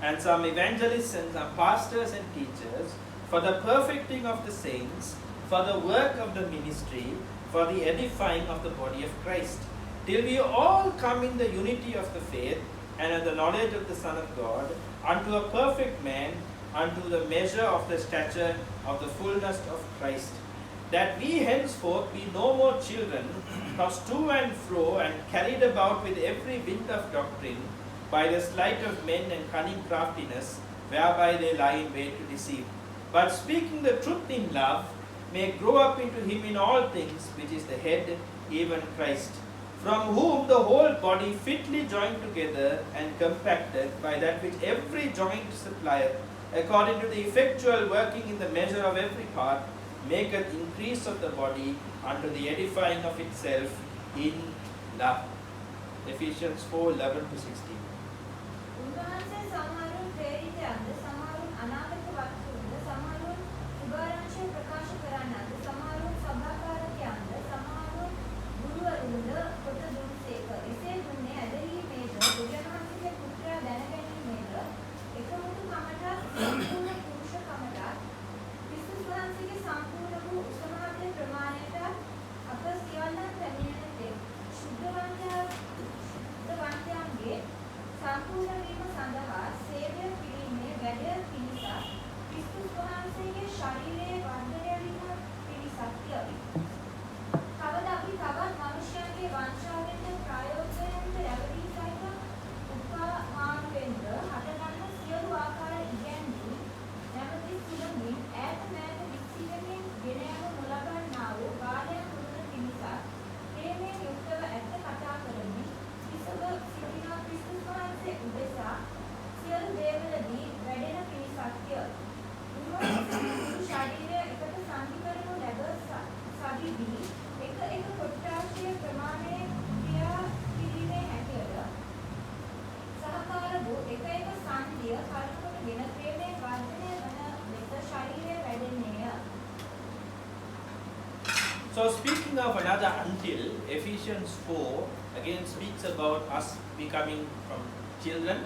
and some evangelists and some pastors and teachers for the perfecting of the saints, for the work of the ministry, for the edifying of the body of Christ, till we all come in the unity of the faith and in the knowledge of the Son of God, unto a perfect man, unto the measure of the stature of the fullness of Christ, that we henceforth be no more children, tossed to and fro and carried about with every wind of doctrine, by the sleight of men and cunning craftiness, whereby they lie in wait to deceive. But speaking the truth in love, may grow up into Him in all things, which is the head, even Christ, from whom the whole body fitly joined together and compacted by that which every joint supplieth, according to the effectual working in the measure of every part, maketh increase of the body unto the edifying of itself in love. Ephesians 4:11 to 16. උන්වහන්සේ සමහරුන් ප්‍රේරිතයන්ද සමහරුන් අනාගත වස්තුන්ද සමහරුන් සුභාරංශය ප්‍රකාශ කරන්නන්ද සමහරුන් සභාකාරකයන්ද සමහරුන් ගුරුවරුන්ද කොට දුන්සේක. එසේ දුන්නේ ඇදහිීමේද බුදුරජාණන්ගේ පුත්‍රයා දැනගැනීමේද එකමුතු කමටත් සම්පූර්ණ පුරුෂ කමටත් ක්‍රිස්තුස් වහන්සේගේ සම්පූර්ණ වූ උසමාදේ ප්‍රමාණයට අප සියල්ලන් පැමිණෙන තෙක් ශුද්ධවන්තයන්ගේ සම්පූර්ණ වීම සඳහා සේවය කිරීමේ වැඩ පිණිස ක්‍රිස්තුස් වහන්සේගේ ශරීරයේ වර්ධනය වීම පිණිසත්ය. තවද අපි තවත් මනුෂ්‍යයන්ගේ වංශාවෙන්ද ප්‍රායෝගිකයෙන්ද රැවටී සහිත උපමාවෙන්ද හටගන්න සියලු ආකාර ඉගැන්වීම් නැවති සුලමින් ඈත මෑත විශ්සීමෙන් ගෙන යනු නොලබන්නා වූ කාලයක් පුරුණ පිණිසත් ප්‍රේමයෙන් යුක්තව ඇත්ත කතා කරමින් කිසව සිටිනා ක්‍රිස්තුස් වහන්සේ උදෙසා සියලු දේවලදී වැඩෙන පිණිසත්ය. උන්වහන්සේ මුළු ශරීරය එකට සංදි කරනු ලැබ සවිදී එක කොට්ටාශය ප්‍රමාණය ක්‍රියා කිරීමේ හැටියට සහකාර වූ එක සංදිය කල්පකොටගෙන ප්‍රේමයේ වර්ධනය වන ලෙස ශරීරය වැඩෙන්නේය. So speaking of another until, Ephesians 4 again speaks about us becoming from children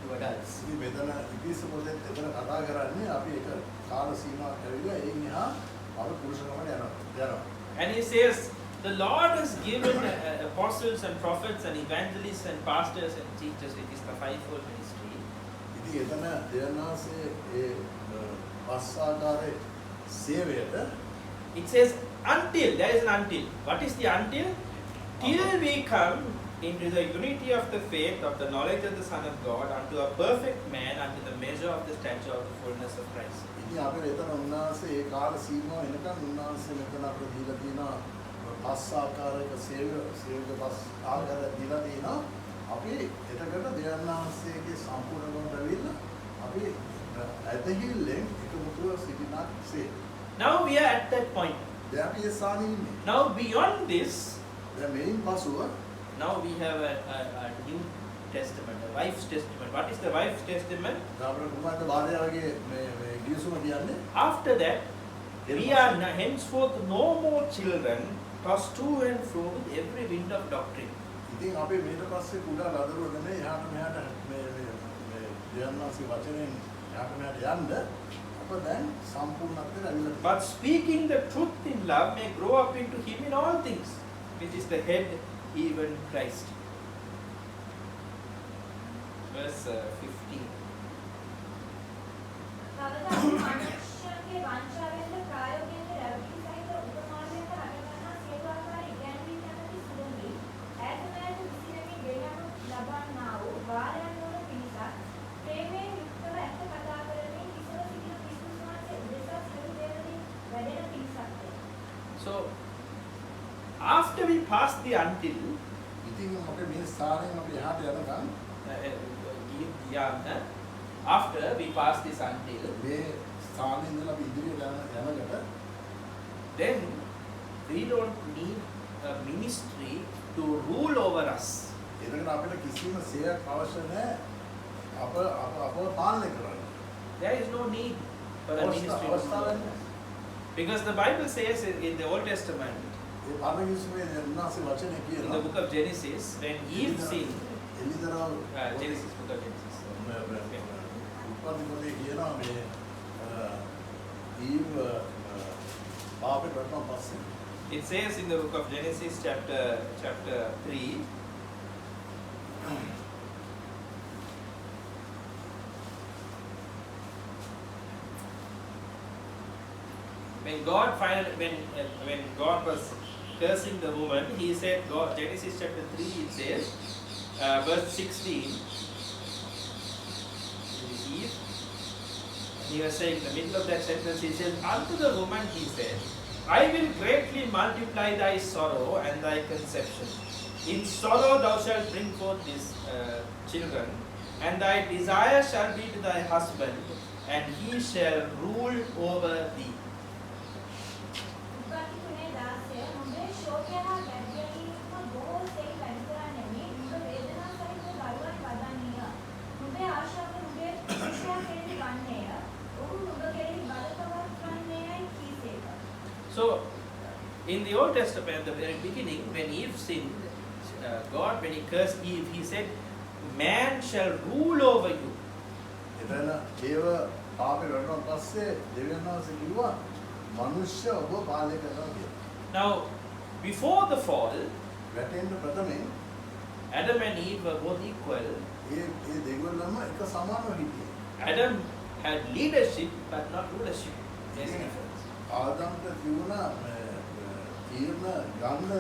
to adults. ඉතින් මෙතන ඉතිස පොතේ එතන කතා කරන්නේ අපි එක කාල සීමාවක් ඇවිල්ලා එයින් එහා අපි පුරුෂකමට යනවා. And he says, The Lord has given apostles and prophets and evangelists and pastors and teachers, which is the fivefold ministry. ඉතින් එතන දෙවියන් වහන්සේ ඒ පස් ආකාරයේ සේවයට It says until, there is an until. What is the until? Till we come into the unity of the faith, of the knowledge of the Son of God, unto a perfect man, unto the measure of the stature of the fullness of Christ. ඉතින් අපේ එතන උන්වහන්සේ ඒ කාල සීමාව එනකන් උන්වහන්සේ මෙතන අපිට දීලා තියෙනවා පස් ආකාරයක සේවක පස් ආකාරයක් දීලා තියෙනවා. අපි එතකට දෙවියන් වහන්සේගේ සම්පූර්ණ ගුණ රැවිලා අපි ඇතහිල්ලෙන් එකමුතුව සිටිනාසේ. Now we are at that point. දැන් අපි ඒ ස්ථානයේ ඉන්නේ. Now beyond this, දැන් මේන් පසුව now we have a New Testament, a wife's testament. What is the wife's testament? අපේ කුමාරට බාලයාගේ මේ ගිවිසුම කියන්නේ After that, we are henceforth no more children, tossed to and fro with every wind of doctrine. ඉතින් අපි මේක පස්සේ කුඩා ලදරුව නෙමෙයි එහාට මෙහාට මේ දෙවියන් වහන්සේ වචනෙන් එහාට මෙහාට යන්න අප දැන් සම්පූර්ණත්වයට ඇවිල්ලා තියෙනවා. But speaking the truth in love may grow up into him in all things, which is the head, even Christ. Verse 15. තවද මනුෂ්‍යයන්ගේ වංචාවෙන්ද ප්‍රායෝගිකව රැවටි සහිත උපමානයක හටගන්නා සියලු ආකාර ඉගැන්වීම් යනති සුළඟි ඈතමෑත විසිරෙමින් ගෙයනු ලබන්නා වූ වාරයන් වල පිණිසක් ප්‍රේමයෙන් යුක්තව ඇත්ත කතා කරමින් කිසිව සිටින ක්‍රිස්තුස් වහන්සේ උදෙසා සියලු දේවලින් වැඩෙන පිණිසක්ය. So, after we pass the until, ඉතින් අපේ මේ ස්ථානයෙන් අපි එහාට යනකම් after we pass this until, මේ ස්ථානයේ ඉඳලා අපි ඉදිරියට යනකට then we don't need a ministry to rule over us. එතකොට අපිට කිසිම සේවයක් අවශ්‍ය නැහැ අපව පාලනය කරන්න. There is no need for a ministry to rule over us. Because the Bible says in the Old Testament, ඒ පාරමිතියේ උන්වහන්සේ වචනේ in the කියනවා book of Genesis, when Eve sinned, එලිදරව Genesis, book of Genesis. උත්පත්ති පොතේ කියනවා මේ ඊව පාපයට වැටුණා පස්සේ It says in the book of Genesis, chapter 3, when God was cursing the woman, he said, Genesis chapter 3, it says, verse 16, Eve, he was saying, in the middle of that sentence, he said, unto the woman he said, I will greatly multiply thy sorrow and thy conception. In sorrow thou shalt bring forth these children, and thy desire shall be to thy husband, and he shall rule over thee. උපති තුනේ 16 නුඹේ ශෝකය හා ගැටගැනීම බොහෝ සෙයි වැඩි කරන්නෙමි නුඹ වේදනා සහිත දරුවන් වදන්නේය නුඹේ ආශාව නුඹේ ශෝකය කෙරෙහි වන්නේය ඔහු නුඹ කෙරෙහි බලපවත් වන්නේයයි කීසේක. So, in the Old Testament, at the very beginning, when Eve sinned, God, when he cursed Eve, he said, man shall rule over you. එතන ඒව පාපේ වැටුණා පස්සේ දෙවියන් වහන්සේ කිව්වා මනුෂ්‍ය ඔබ පාලනය කරනවා කියලා. Now, before the fall, වැටෙන්න ප්‍රථමයෙන් Adam and Eve were both equal. ඒ දෙවියන්ම එක සමානව හිටියේ. Adam had leadership, but not rulership. There's a difference. ආදම්ට තියුණා තීරණ ගන්න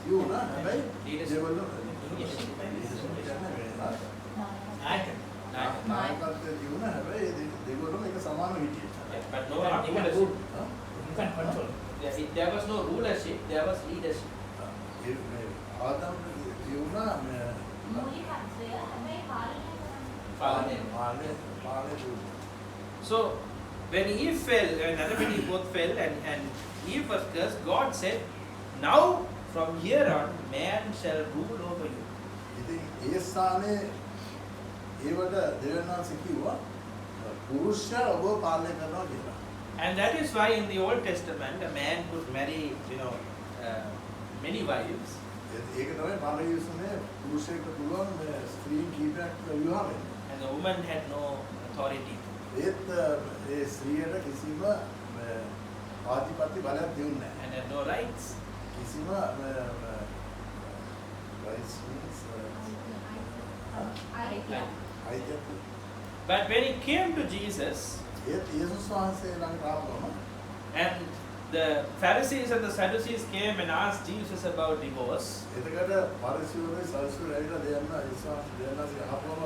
තියුණා හැබැයි දෙවියන් නායකත්වයේ තියුණා හැබැයි දෙවියන්ම එක සමානව හිටියේ. But no rulership. There was no rulership, there was leadership. ආදම්ට තියුණා මූලිකත්වය හැබැයි පාලනය කරන්න. පාලනය So, when Eve fell, and Adam and Eve both fell, and Eve was cursed, God said, now from here on, man shall rule over you. ඉතින් ඒ ස්ථානයේ ඒවට දෙවියන් වහන්සේ කිව්වා පුරුෂයා ඔබ පාලනය කරනවා කියලා. And that is why in the Old Testament, a man could marry, many wives. ඒක තමයි පාලනයේ පුරුෂයෙකුට පුළුවන් ස්ත්‍රීන් කීපයක් විවාහ වෙන්න. And the woman had no authority. ඒත් ඒ ස්ත්‍රියට කිසිම ආධිපත්‍ය බලයක් දෙන්නේ නැහැ. And had no rights. කිසිම rights means අයිතියක් But when he came to Jesus, ඒත් යේසුස් වහන්සේ ළඟට ආවම and the Pharisees and the Sadducees came and asked Jesus about divorce, එතකොට පරිසුවරේ සල්සුර ඇවිල්ලා දෙන්න යේසුස් වහන්සේ දෙන්නගේ ආපුවම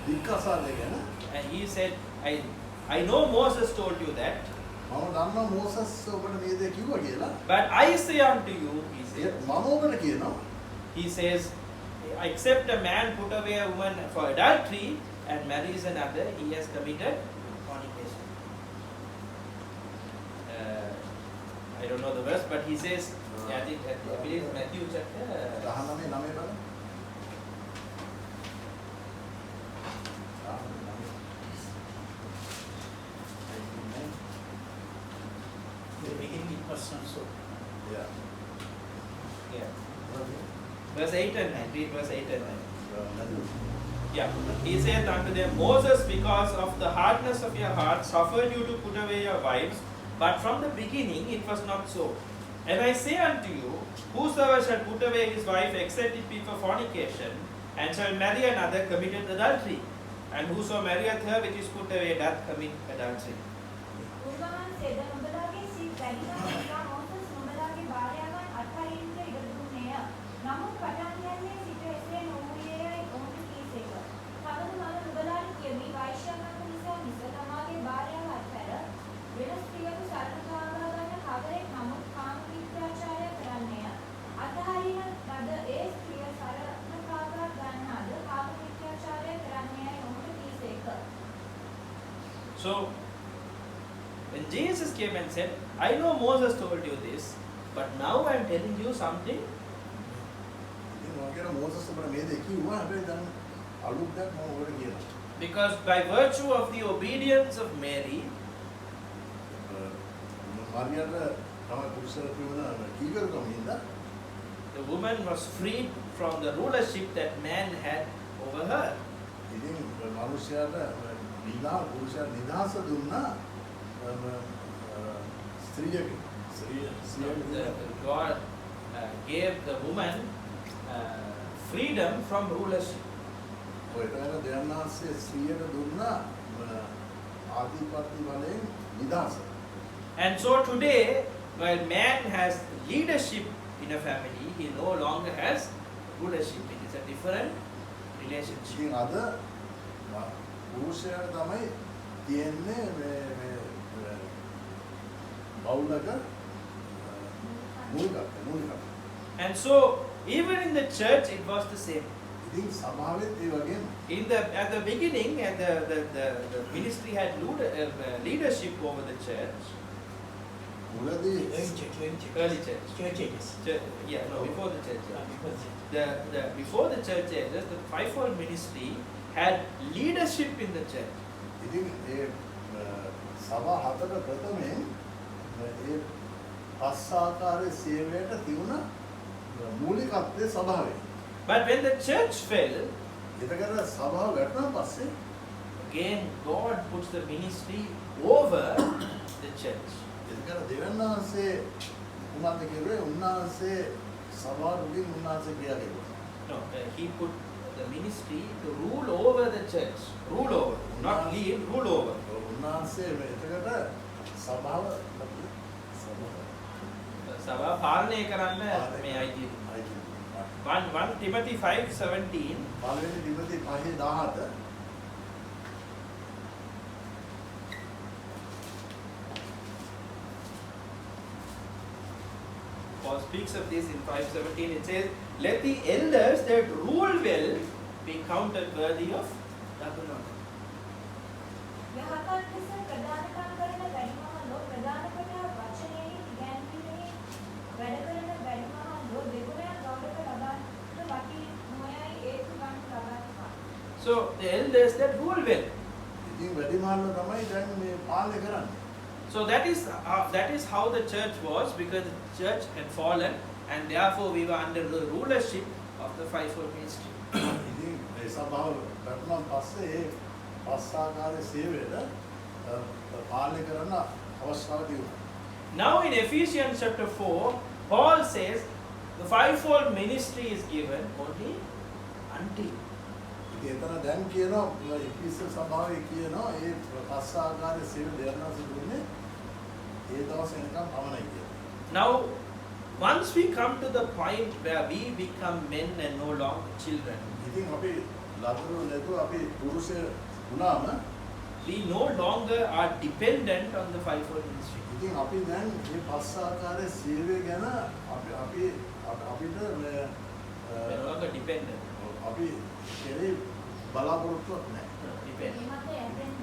දික්කසාලේ ගැන and he said, I know Moses told you that, මම දන්නවා මෝසස් ඔබට මේ දේ කිව්වා කියලා. but I say unto you, he ඒත් said, මම ඔබට කියනවා he says, except a man put away a woman for adultery and marries another, he has committed fornication. I don't know the verse, but he says, I believe it's Matthew chapter. 19 9 බලන්න. The beginning it was not so. Yeah. Yeah. Okay. Verse 8 and 9. Read verse 8 and 9. Matthew. Yeah. He said unto them, Moses, because of the hardness of your heart, suffered you to put away your wives, but from the beginning it was not so. And I say unto you, whosoever shall put away his wife, except it be for fornication, and shall marry another, committeth adultery. And whoso marrieth her which is put away doth commit adultery. උන්වහන්සේද නුඹලාගේ සිත් වැඩිකම නිසා Moses නුඹලාගේ භාර්යාවන් අත්හරින්නට ඉඩ දුන්නේය. නමුත් පටන් ගැනීමේ සිට එසේ නොවූයේයයි ඔවුන්ට කීසේක. තවද මම නුඹලාට කියමි වෛශ්‍යකම නිසා මිස තමාගේ භාර්යාව අත්හැර වෙනස් ස්ත්‍රියක සරණ කාවා ගන්න කවරෙක් නමුත් කාම මිත්‍යාචාරය කරන්නේය. අත්හරින ලද ඒ ස්ත්‍රිය සරණ කාවා ගන්නාද කාම මිත්‍යාචාරය කරන්නේයයි ඔවුන්ට කීසේක. So, when Jesus came and said, I know Moses told you this, but now I am telling you something. ඉතින් මම කියන මෝසස් ඔබට මේ දේ කිව්වා හැබැයි දැන් අලුත් දෙයක් මම ඔබට කියනවා. Because by virtue of the obedience of Mary, මාර්යාට තමයි පුරුෂයාට කියවන කීකරුකම හින්දා the woman was freed from the rulership that man had over her. ඉතින් මනුෂ්‍යයාට පුරුෂයාට නිදහස දුන්නා ස්ත්‍රියගේ God gave the woman freedom from rulership. ඔය තමයි දෙයන්නාසේ ස්ත්‍රියට දුන්නා ආධිපත්‍ය බලයෙන් නිදහස. And so today, while man has leadership in a family, he no longer has rulership. It is a different relationship. ඉතින් අද පුරුෂයාට තමයි තියෙන්නේ මේ බෞලක මූලිකත්වය. And so, even in the church, it was the same. ඉතින් සභාවෙත් ඒ වගේම At the beginning, and the ministry had leadership over the church, මුලදී early church. Church ages. Before the church. Before the Before the church ages, the fivefold ministry had leadership in the church. ඉතින් ඒ සභා හතර ප්‍රථමයෙන් ඒ පස් ආකාරයේ සේවයට තිබුණ මූලිකත්වයේ සභාවේ. But when the church fell, එතකොට සභාව වැටුණා පස්සේ again God puts the ministry over the church. එතකොට දෙවියන් වහන්සේ උමන්ද කෙරුවේ උන්වහන්සේ සභාවකින් උන්වහන්සේ ක්‍රියා කෙරුවා. No, he put the ministry to rule over the church. Rule over, not lead, rule over. උන්වහන්සේ එතකොට සභාව සභාව පාලනය කරන්න මේ අයිතිය. 1 Timothy 5:17. පළවෙනි තිමෝති 5:17 Paul speaks of this in 5:17. It says, "Let the elders that rule well be counted worthy of double honor." යහපත් ලෙස ප්‍රදානකම් කරන වැඩිමහල්ලෝ ප්‍රදානකට වචනයේ ඉගැන්වීමේ වැඩ කරන වැඩිමහල්ලෝ දෙගුණයක් ගෞරව ලබන්නට වටී නොයයි ඒතු ගන්න ලබනවා. So the elders that rule well. ඉතින් වැඩිමහල්ල තමයි දැන් මේ පාලනය කරන්නේ. So that is how the church was, because the church had fallen, and therefore we were under the rulership of the fivefold ministry. ඉතින් මේ සභාව වැටුණාන් පස්සේ ඒ පස් ආකාරයේ සේවයට පාලනය කරන්න අවස්ථාව තිබුණා. Now in Ephesians chapter 4, Paul says the fivefold ministry is given only until. ඉතින් එතන දැන් කියනවා ඉපිසල් සභාවේ කියනවා ඒ පස් ආකාරයේ සේව දෙන්නාසි දුන්නේ ඒ දවස් වෙනකම් පමණයි කියලා. Now, once we come to the point where we become men and no longer children, ඉතින් අපි ලදරු නැතුව අපි පුරුෂය වුණාම we no longer are dependent on the fivefold ministry. ඉතින් අපි දැන් මේ පස් ආකාරයේ සේවය ගැන අපිට We are no longer dependent. අපි කෙරේ බලාපොරොත්තුවක් නැහැ. Depend.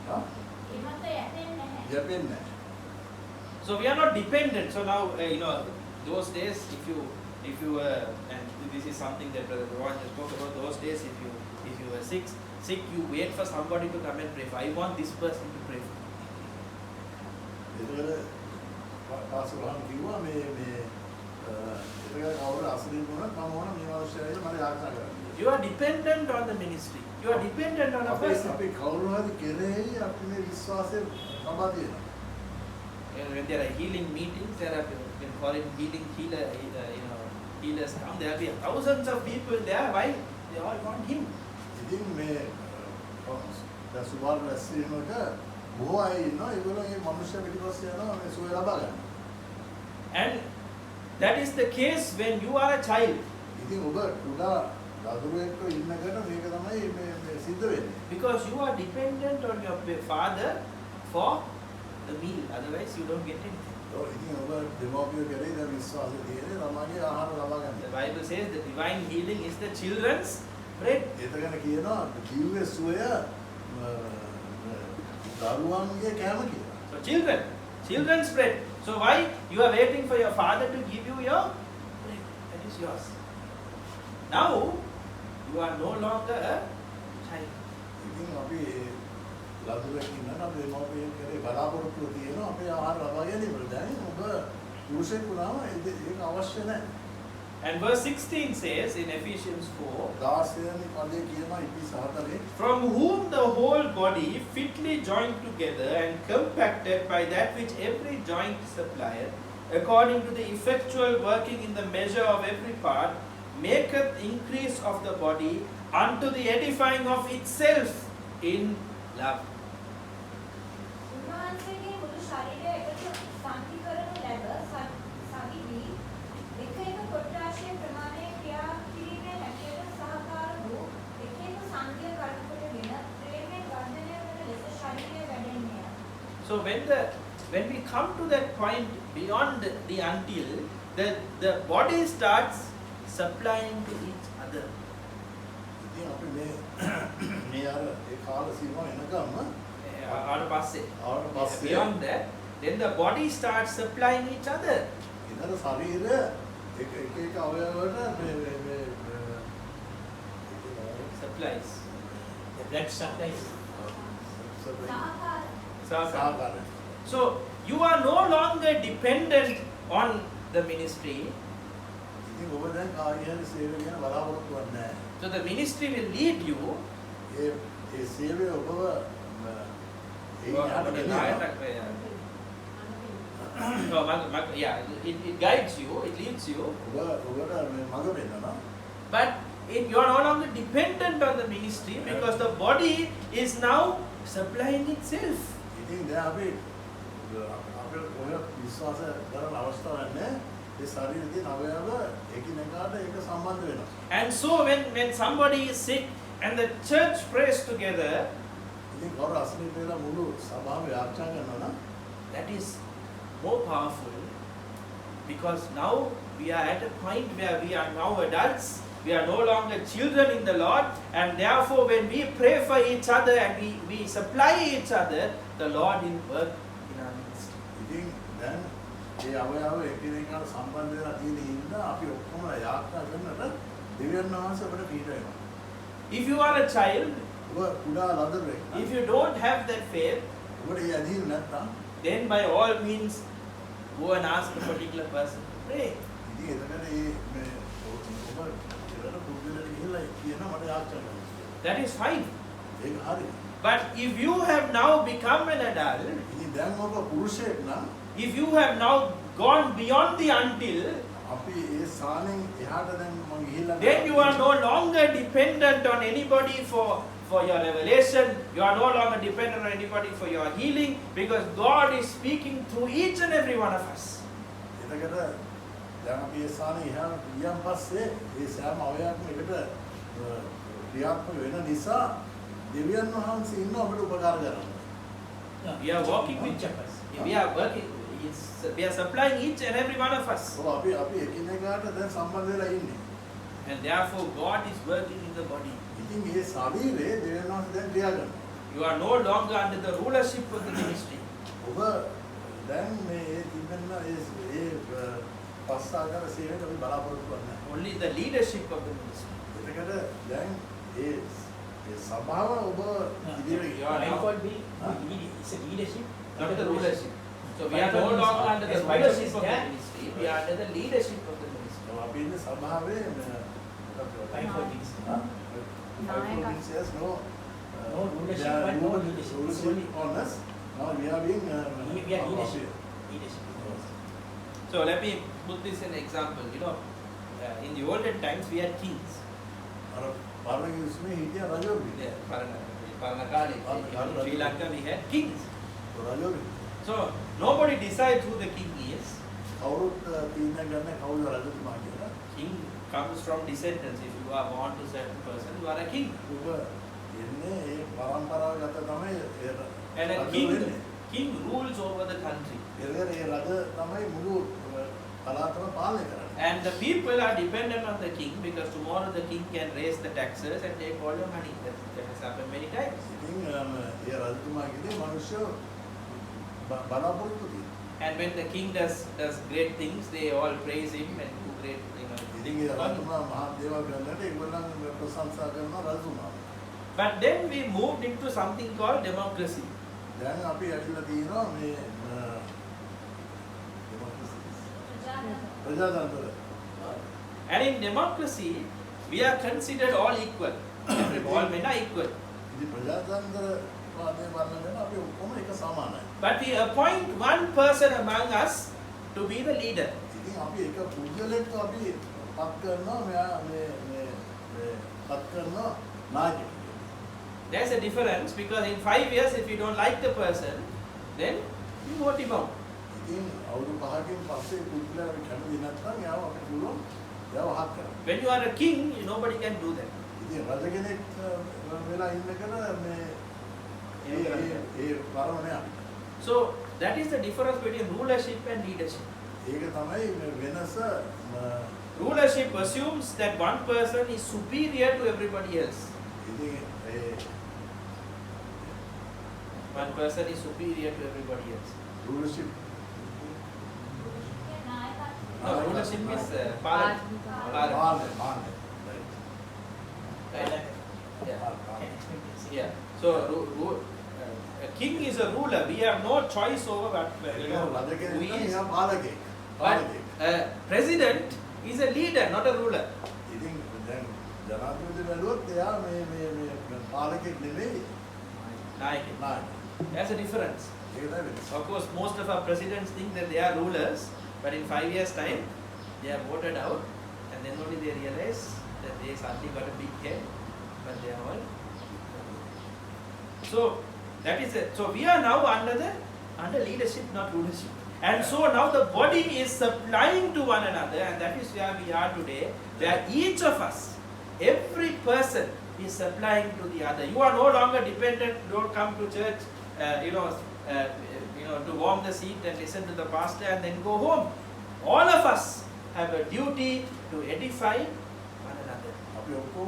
හා? යැපෙන්නේ නැහැ. So we are not dependent. So now, those days, if you and this is something that Brother Rohan just spoke about. Those days, if you were sick, you wait for somebody to come and pray for. I want this person to pray for. ඒකවල පාසුරහන් කිව්වා මේ ඒකවල කවුරු අසලින් වුණත් මම ඕන මේ අවශ්‍යයි මට යාඥා කරන්න. You are dependent on the ministry. You are dependent on a person. අපි කවුරු හරි කෙරෙහි අපි මේ විශ්වාසය ලබා දෙනවා. And when there are healing meetings, there are when foreign healers come. There will be thousands of people there. Why? They all want him. ඉතින් මේ සුබාල් රැස්වීමක බොහෝ අය ඉන්නවා ඒගොල්ලෝ මේ මනුෂ්‍ය පිටිපස්සේ යනවා මේ සුවය ලබා ගන්න. And that is the case when you are a child. ඉතින් ඔබ කුඩා දරුවෙක්ව ඉන්නකොට මේක තමයි මේ සිද්ධ වෙන්නේ. Because you are dependent on your father for the meal. Otherwise, you don't get anything. ඉතින් ඔබ දෙමෝපිය කෙරෙහි දැන් විශ්වාසය තියෙන්නේ ළමගේ ආහාර ලබා ගන්න. The Bible says the divine healing is the children's bread. ඒතගෙන කියනවා ජීවයේ සුවය දරුවන්ගේ කෑම කියලා. So children's bread. So why you are waiting for your father to give you your bread? That is yours. Now you are no longer a child. ඉතින් අපි ලදරුවෙක් ඉන්නවා අපි දෙමෝපිය කෙරෙහි බලාපොරොත්තු තියෙනවා අපේ ආහාර ලබා ගැනීමට. දැන් ඔබ පුරුෂයෙක් වුණාම ඒක අවශ්‍ය නැහැ. And verse 16 says in Ephesians 4, 16 පදයේ කියනවා ඉපිස 4 from whom the whole body fitly joined together and compacted by that which every joint supplieth, according to the effectual working in the measure of every part, maketh increase of the body unto the edifying of itself in love. උන්වහන්සේගේ මුළු ශරීරය එකතු සම්පූර්ණ ලැබ සවිවි එක එක කොටාශය ප්‍රමාණය ක්‍රියා කිරීමේ හැකියාව සහකාර වූ එක එක සංකේත කල්පකටගෙන ප්‍රේමයෙන් වර්ධනය වන ලෙස ශරීරය වැඩෙන්නේ. So when we come to that point beyond the until, the body starts supplying to each other. ඉතින් අපි මේ අර ඒ කාල සීමාව එනකම් Out passe. ආවට පස්සේ Beyond that, then the body starts supplying each other. ඉතන ශරීරය එක එක අවයවවලට මේ Supplies. The blood supplies. සහකාර සහකාරය. So you are no longer dependent on the ministry. ඉතින් ඔබ දැන් කාර්ය හරි සේවය ගැන බලාපොරොත්තු වෙන්නේ නැහැ. So the ministry will lead you. ඒ සේවය ඔබව It guides you, it leads you. ඔබට මඟ වෙනවා. But you are no longer dependent on the ministry because the body is now supplying itself. ඉතින් දැන් අපි ඔය විශ්වාස කරන අවස්ථාවක් නැහැ. ඒ ශරීරයේ තියෙන අවයව එකිනෙකාට ඒක සම්බන්ධ වෙනවා. And so when somebody is sick and the church prays together, ඉතින් කවුරු අසනීප වෙලා මුළු සභාව යාඥා කරනවා නම් that is more powerful because now we are at a point where we are now adults. We are no longer children in the Lord, and therefore when we pray for each other and we supply each other, the Lord will work in our midst. ඉතින් දැන් ඒ අවයව එකිනෙකාට සම්බන්ධ වෙලා තියෙන හින්දා අපි ඔක්කොම යාඥා කරනකොට දෙවියන් වහන්සේ අපිට පිට වෙනවා. If you are a child, ඔබ කුඩා ලදරුවෙක් නම් if you don't have that faith, ඔබට ඒ අධීන නැත්තම් then by all means go and ask a particular person to pray. ඉතින් එතකොට මේ ඔබ ඒකට පුදුලට ගිහිල්ලා කියනවා මට යාඥා කරන්න. That is fine. ඒක හරි. But if you have now become an adult, ඉතින් දැන් ඔබ පුරුෂයෙක් නම් if you have now gone beyond the until, අපි ඒ සානෙන් එහාට දැන් මම ගිහිල්ලා Then you are no longer dependent on anybody for your revelation. You are no longer dependent on anybody for your healing, because God is speaking through each and every one of us. එතකොට දැන් අපි ඒ සානෙ එහාට ගියන් පස්සේ ඒ සෑම අවයවයක්ම එකට ක්‍රියාත්මක වෙන නිසා දෙවියන් වහන්සේ ඉන්න අපිට උපකාර කරනවා. We are walking with Chapels. We are working. We are supplying each and every one of us. ඔව් අපි එකිනෙකාට දැන් සම්බන්ධ වෙලා ඉන්නේ. And therefore God is working in the body. ඉතින් මේ ශරීරේ දෙවියන් වහන්සේ දැන් ක්‍රියා කරනවා. You are no longer under the rulership of the ministry. ඔබ දැන් මේ තිබෙන ඒ පස්සාකාර සේවයට අපි බලාපොරොත්තු වෙන්නේ. Only the leadership of the ministry. එතකොට දැන් ඒ සභාව ඔබ ඉදිරියට You are now Fivefold be it's a leadership, not the rulership. So we are no Fivefold longer is- under the as Fivefold rulership is of the there. ministry. We are under the leadership of the ministry. අපි ඉන්නේ සභාවේ fivefold is says no No rulership, there are but no leadership. It's rulership only- on us. Now we are being we are leadership. Leadership. So let me put this in example. You know, in the olden times we had kings. අර පරණ කිස්මේ හිටිය රජවරු. Yeah, Paranakali. In Sri Lanka we had kings. රජවරු. So nobody decides who the king is. කවුරුත් තීරණය ගන්න කවුද රජතුමා කියලා. King comes from descendants. If you are born to a certain person, you are a king. ඔබ එන්නේ ඒ පරම්පරාවගත තමයි ඒ And a රජු king, වෙන්නේ. king rules over the country. එතකොට ඒ රජ තමයි මුළු පළාතම පාලනය කරන්නේ. And the people are dependent on the king, because tomorrow the king can raise the taxes and take all your money. That has happened many times. ඉතින් ඒ රජතුමාගේ මිනිස්සු බලාපොරොත්තු තියෙනවා. And when the king does great things, they all praise him and do great, ඉතින් ඒ රජතුමා මහා දේවල් කරනකොට ඒගොල්ලන් ප්‍රශංසා කරනවා රජතුමා. But then we moved into something called democracy. දැන් අපි ඇවිල්ලා තියෙනවා මේ ප්‍රජාතන්ත්‍රය. And in democracy, we are considered all equal. All men are equal. ඉතින් ප්‍රජාතන්ත්‍රවාදයේ වර්ණනය අපි ඔක්කොම එක සමානයි. But we appoint one person among us to be the leader. ඉතින් අපි එක පුද්ගලෙක්ව අපි පත් කරනවා මෙයා මේ පත් කරනවා නායකයෙක්. There's a difference, because in 5 years, if you don't like the person, then you vote him out. ඉතින් අවුරුදු 5කින් පස්සේ පුද්ගලයා අපි කැමති නැත්නම් එයාව අපිට පුළුවන් එයාව හත් කරන්න. When you are a king, nobody can do that. ඉතින් රජ කෙනෙක් වෙලා ඉන්නකන මේ ඒ පරමණය. So that is the difference between rulership and leadership. ඒක තමයි මේ වෙනස. Rulership assumes that one person is superior to everybody else. ඉතින් ඒ One person is superior to everybody else. rulership No, rulership is parliament. පාලනය. Right? Yeah. So a king is a ruler. We have no choice over what රජ who කෙනෙක් he නම් is. එයා පාලකයෙක්. But පාලකයෙක්. a president is a leader, not a ruler. ඉතින් දැන් ජනාධිපති බැලුවොත් එයා මේ පාලකයෙක් නෙමෙයි Naik. නායකයෙක්. There's a difference. ඒක තමයි වෙනස. Of course, most of our presidents think that they are rulers, but in 5 years' time, they are voted out, and then only they realize that they suddenly got a big head, but they are all. So that is it. So we are now under leadership, not rulership. And so now the body is supplying to one another, and that is where we are today, where each of us, every person is supplying to the other. You are no longer dependent. Don't come to church, to warm the seat and listen to the pastor and then go home. All of us have a duty to edify one another. අපි ඔක්කොම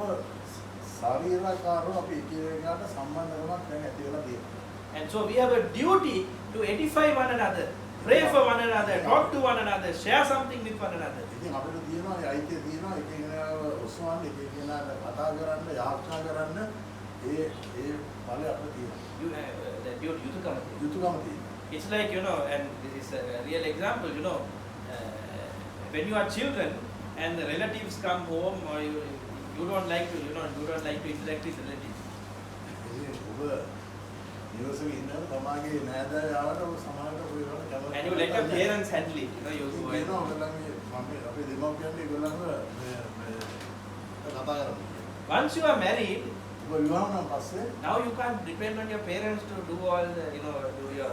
ශරීරකාරව අපි එකිනෙකාට සම්බන්ධකමක් දැන් ඇති වෙලා තියෙනවා. And so we have a duty to edify one another, pray for one another, talk to one another, share something with one another. ඉතින් අපිට තියෙනවා ඒ අයිතිය තියෙනවා එකිනෙකාව උස්වන්න එකිනෙකාට කතා කරන්න යාඥා කරන්න ඒ බලය අපිට තියෙනවා. The duty, යුතුයකම තියෙනවා. it's like, and this is a real example, when you are children and the relatives come home, or you don't like to, you don't like to interact with relatives. ඉතින් ඔබ නිවසේ ඉන්නකොට තමාගේ නෑදෑයාවට සමාජයට ඔය වගේ කැමති. And you let your parents handle it, you go and කියනවා ඔයගොල්ලන්ගේ අපේ දෙමව්පියන්ට ඒගොල්ලන්ව කතා කරන්න. Once you are married, ඔබ විවාහ වුණාන් පස්සේ now you can't depend on your parents to do all the, do your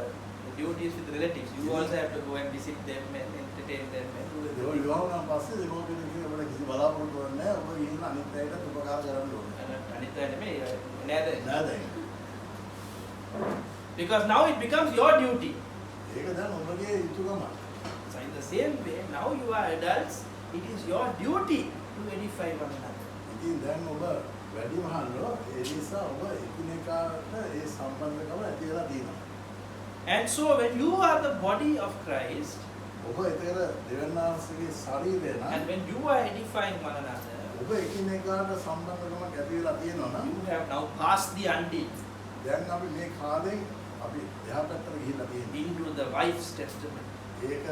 duties with relatives. You also have to go and visit them and entertain them. And do ඔබ everything. විවාහ වුණාන් පස්සේ දෙමව්පියන් කියන ඔබට කිසි බලාපොරොත්තුවක් නැහැ. ඔබ ගිහින් අනිත් අයට උපකාර කරන්න ඕනේ. අනිත් අය නෙමෙයි, නේද? නෑ දැන්. Because now it becomes your duty. ඒක දැන් ඔබගේ යුතුයකමක්. So in the same way, now you are adults, it is your duty to edify one another. ඉතින් දැන් ඔබ වැඩිමහල්ලෝ ඒ නිසා ඔබ එකිනෙකාට ඒ සම්බන්ධකම ඇති වෙලා තියෙනවා. And so when you are the body of Christ, ඔබ ඒතර දෙවන්නාන්සේගේ ශරීරය නම් and when you are edifying one another, ඔබ එකිනෙකාට සම්බන්ධකමක් ඇති වෙලා තියෙනවා නම් you have now passed the until දැන් අපි මේ කාලේ අපි එහා පැත්තට ගිහිල්ලා තියෙනවා. into the wife's testament. ඒක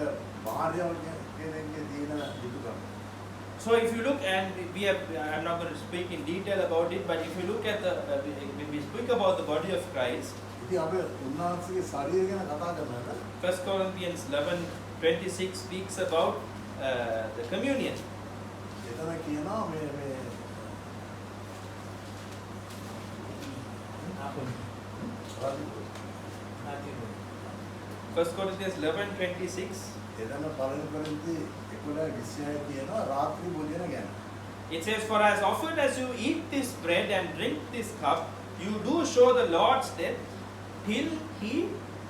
භාර්යාව කෙනෙක්ගේ තියෙන යුතුයකම. So if you look, and I'm not going to speak in detail about it, but if you look at when we speak about the body of Christ, ඉතින් අපි උන්වහන්සේගේ ශරීරය ගැන කතා කරනකොට 1 Corinthians 11:26 speaks about the communion. එතන කියනවා මේ Nothing. 1 Corinthians 11:26. එතන පළවෙනි කොරින්ති 11:26 කියනවා රාත්‍රී භෝජන ගැන. It says, "For as often as you eat this bread and drink this cup, you do show the Lord's death till He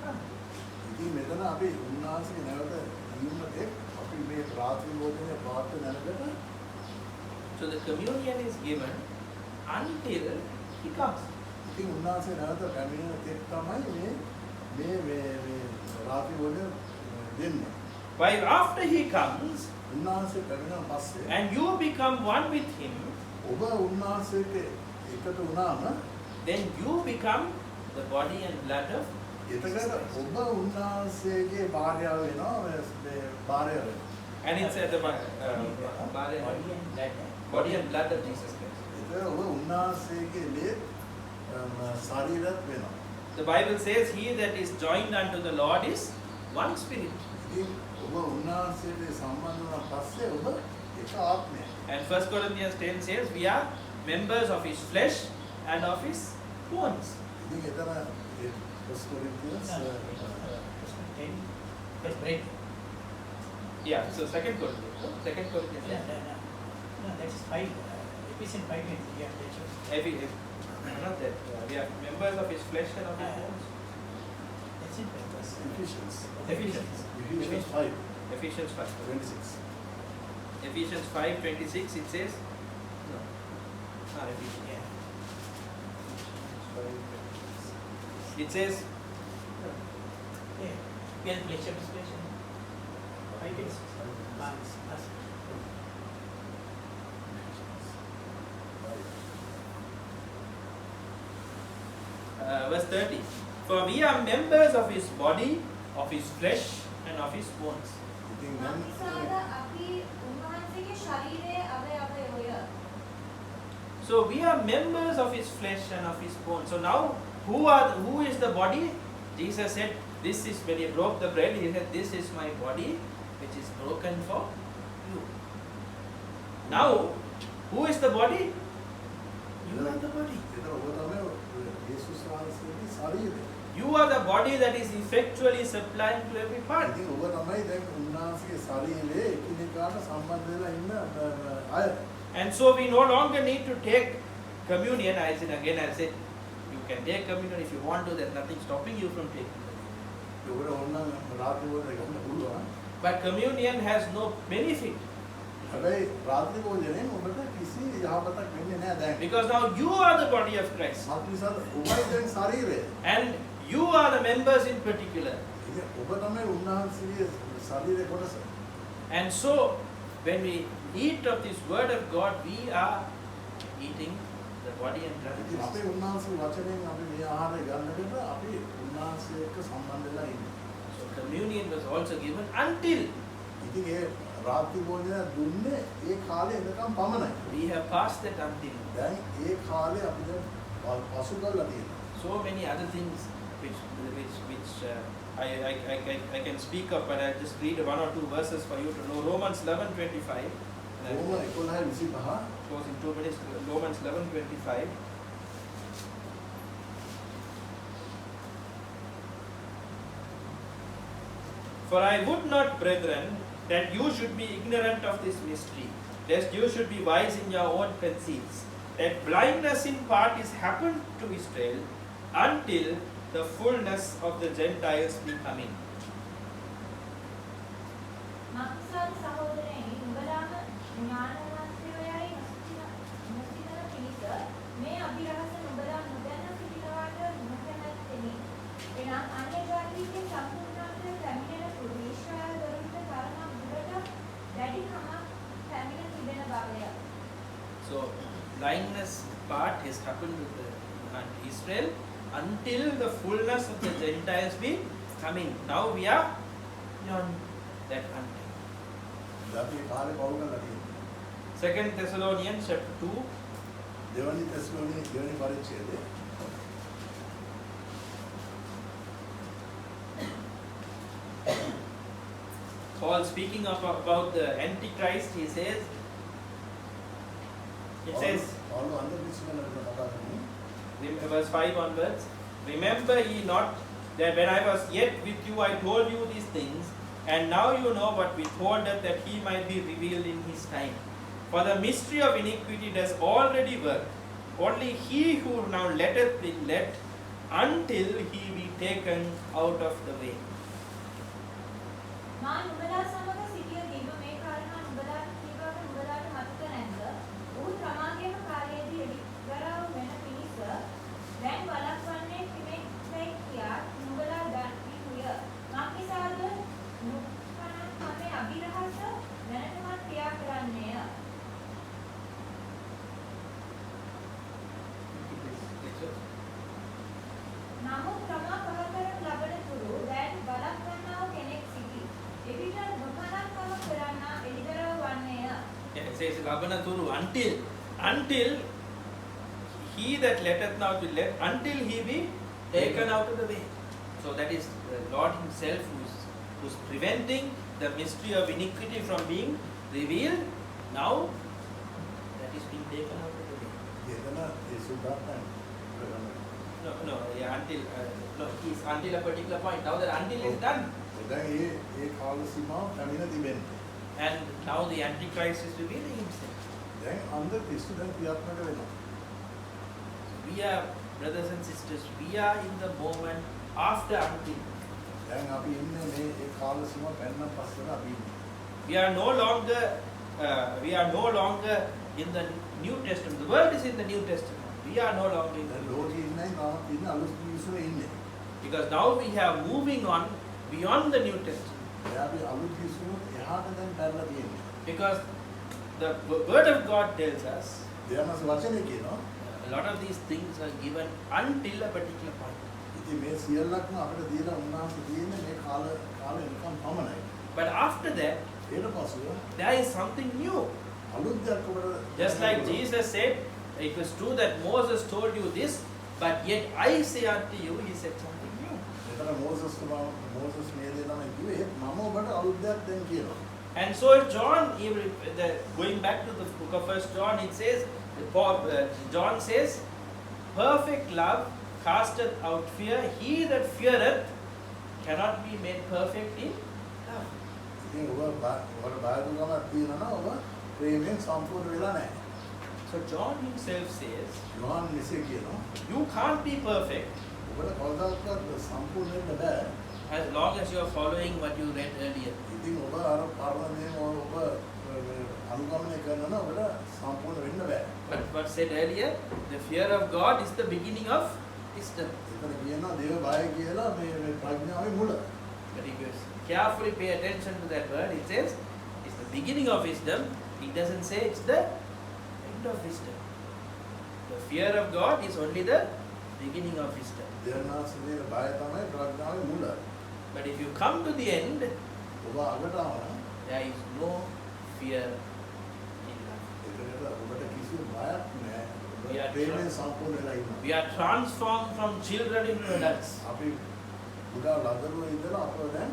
comes." ඉතින් මෙතන අපි උන්වහන්සේගේ නැවත ජීවන එක් අපි මේ රාත්‍රී භෝජනය පාත්‍ර දැනගට So the communion is given until He comes. ඉතින් උන්වහන්සේ නැවත පැමිණෙන තෙක් තමයි මේ රාත්‍රී භෝජන දෙන්නේ. While after He comes, උන්වහන්සේ පැමිණෙන පස්සේ and you become one with Him, ඔබ උන්වහන්සේට එකතු වුණාම then you become the body and blood of එතකොට ඔබ උන්වහන්සේගේ භාර්යාව වෙනවා මේ භාර්යාව වෙනවා. and it's at the Body body and blood of Jesus Christ. එතකොට ඔබ උන්වහන්සේගේ ලේ ශරීරත් වෙනවා. The Bible says, "He that is joined unto the Lord is one spirit." ඉතින් ඔබ උන්වහන්සේට සම්බන්ධ වුණා පස්සේ ඔබ එක ආත්මයක්. And 1 Corinthians 10 says, "We are members of His flesh and of His bones." ඉතින් එතන ඒ first කොරින්තියන්ස් 10. Let's break. Yeah, so 2 Corinthians. No, that's 5. Ephesians 5:20. Yeah, that shows. Not that. We are members of His flesh and of His bones. That's it. That's Ephesians. Ephesians. Ephesians 5, Ephesians 5. 26. Ephesians 5:26 it says. No. Not Ephesians. Yeah. It says. Yeah. We are flesh of flesh. 5:26. Verse 30. For we are members of His body, of His flesh, and of His bones. ඉතින් දැන් මක්සාද අපි උන්වහන්සේගේ ශරීරයේ අවයවය. So we are members of His flesh and of His bones. So now, who is the body? Jesus said, "This is when He broke the bread. He said, 'This is my body, which is broken for you.'" Now, who is the body? You are the body. එතන ඔබ තමයි යේසුස් වහන්සේගේ ශරීරය. You are the body that is effectually supplying to every part. ඉතින් ඔබ තමයි දැන් උන්වහන්සේගේ ශරීරයේ එකිනෙකාට සම්බන්ධ වෙලා ඉන්න අය. And so we no longer need to take communion. I said, you can take communion if you want to. There's nothing stopping you from taking communion. ඔබට ඕන නම් රාත්‍රී භෝජනය ගන්න පුළුවන්. But communion has no benefit. හැබැයි රාත්‍රී භෝජනයෙන් ඔබට කිසි යහපතක් වෙන්නේ නැහැ දැන්. Because now you are the body of Christ. මත්නිසාද ඔබයි දැන් ශරීරය. And you are the members in particular. ඉතින් ඔබ තමයි උන්වහන්සේගේ ශරීරයේ කොටස. And so, when we eat of this word of God, we are eating the body and blood of ඉතින් අපේ Jesus. උන්වහන්සේ වචනයෙන් අපි මේ ආහාරය ගන්නකොට අපි උන්වහන්සේ එක්ක සම්බන්ධ වෙලා ඉන්නේ. So communion was also given until ඉතින් ඒ රාත්‍රී භෝජනය දුන්නේ ඒ කාලේ එනකම් පමණයි. we have passed that until. දැන් ඒ කාලේ අපි දැන් පසු කරලා තියෙනවා. So many other things which I can speak of, but I'll just read one or two verses for you to know. Romans 11:25. රෝම 11:25 Goes in 2 minutes. Romans 11:25. For I would not, brethren, that you should be ignorant of this mystery, lest you should be wise in your own conceits, that blindness in part is happened to Israel until the fullness of the Gentiles be coming. මක්සාද සහෝදරයනි නුඹලාම ඥානවන්තයෝයයි නොසිතන පිණිස මේ අභිරහස නුඹලා නොදැන සිටිනවාට නොකැමැත්තෙමි. එනම් අන්‍ය ජාතීන්ගේ සම්පූර්ණත්වය පැමිණෙන තුරු ඊශ්‍රායල් දරුන්ට තරමක් දුරට දැඩි කමක් පැමිණ තිබෙන බවය. So, blindness part has happened with Israel until the fullness of the Gentiles be coming. Now we are beyond that until. අපි කාලේ පවු කරලා තියෙනවා. 2 Thessalonians chapter 2. දෙවනි තෙසලෝනිකේ දෙවනි පරිච්ඡේදය. Paul speaking about the Antichrist, he says, it says, පවුල අන්ද විශ්වවල කතා කරන්නේ. verse 5 onwards, remember ye not that when I was yet with you I told you these things, and now you know what withholdeth that he might be revealed in his time. For the mystery of iniquity does already work. Only he who now letteth be let until he be taken out of the way. මා නුඹලා සමග සිටියදීම මේ කාරණා නුඹලාට කීවක නුඹලාට මතක නැද්ද? ඔහු ප්‍රමාදයේම කාලයේදී එළිදරව් වෙන පිණිස දැන් වළක්වන්නේ කෙනෙක්යි කියා නුඹලා දන්නිය. මාකිසාද නුකනක් මගේ අභිරහස දැනටමත් ක්‍රියා කරන්නේය. නමුත් ප්‍රමා පහතරක් ලබන තුරු දැන් වළක්වන්නා වූ කෙනෙක් සිටී. එවිට නොකනක් කම කරන්නා එළිදරව් වන්නේය. Yeah, it says Labana Turu until he that letteth now be let until he be taken out of the way. So that is the Lord himself who's preventing the mystery of iniquity from being revealed. Now that is being taken out of the way. එතන ඒ සුද්ධාත්මයන් කරනවා. No, yeah, he's until a particular point. Now that until is done, දැන් ඒ කාල සීමාව පැමිණ තිබෙන්නේ. and now the Antichrist is revealing himself. දැන් අන්ද ක්‍රිස්තු දැන් ක්‍රියාත්මක වෙනවා. We are, brothers and sisters, we are in the moment after until. දැන් අපි ඉන්නේ මේ ඒ කාල සීමාව පැන්න පස්සට අපි ඉන්නේ. We are no longer in the New Testament. The world is in the New Testament. We are no longer in the දැන් New ලෝකෙ ඉන්නේ තාමත් ඉන්නේ අලුත් විශ්වයේ ඉන්නේ. Because now we are moving on beyond the New Testament. ඒ අපි අලුත් විශ්වයේ එහාට දැන් පැනලා තියෙන්නේ. Because the Word of God tells us දෙයමස් වචනේ කියනවා. a lot of these things are given until a particular point. ඉතින් මේ සියල්ලක්ම අපිට දීලා උන්වහන්සේ තියෙන්නේ මේ කාලේ නිකන් පමණයි. But after that, ඊට පස්සේ there is something new. අලුත් දෙයක් ඔබට Just like Jesus said, it was true that Moses told you this, but yet I say unto you, he said something new. එතන මෝසස් මේ දේ තමයි කිව්වේ මම ඔබට අලුත් දෙයක් දැන් කියනවා. And so John, going back to the book of 1 John, it says, John says, perfect love casteth out fear. He that feareth cannot be made perfect in love. ඉතින් ඔබට බාහිරකමක් තියෙනවා නම් ඔබ ප්‍රේමයෙන් සම්පූර්ණ වෙලා නැහැ. So John himself says, යෝහන් මෙසේ කියනවා you can't be perfect ඔබට කවදාවත් සම්පූර්ණ වෙන්න බෑ. as long as you are following what you read earlier. ඉතින් ඔබ අර පරණේ ඔබ අනුගමනය කරනවා ඔබට සම්පූර්ණ වෙන්න බෑ. But what said earlier, the fear of God is the beginning of wisdom. එතන කියනවා දේව බය කියලා මේ ප්‍රඥාවේ මුල. But if you carefully pay attention to that word, it says it's the beginning of wisdom. It doesn't say it's the end of wisdom. The fear of God is only the beginning of wisdom. දේවනාසනේ බය තමයි ප්‍රඥාවේ මුල. But if you come to the end, ඔබ අගට ආවනම් there is no fear in love. ඒකට ඔබට කිසිදු බයක් නැහැ. ඔබ We are ප්‍රේමයෙන් සම්පූර්ණ වෙලා ඉන්නවා. We are transformed from children into adults. අපි බුදා ලදරුව ඉඳලා අපව දැන්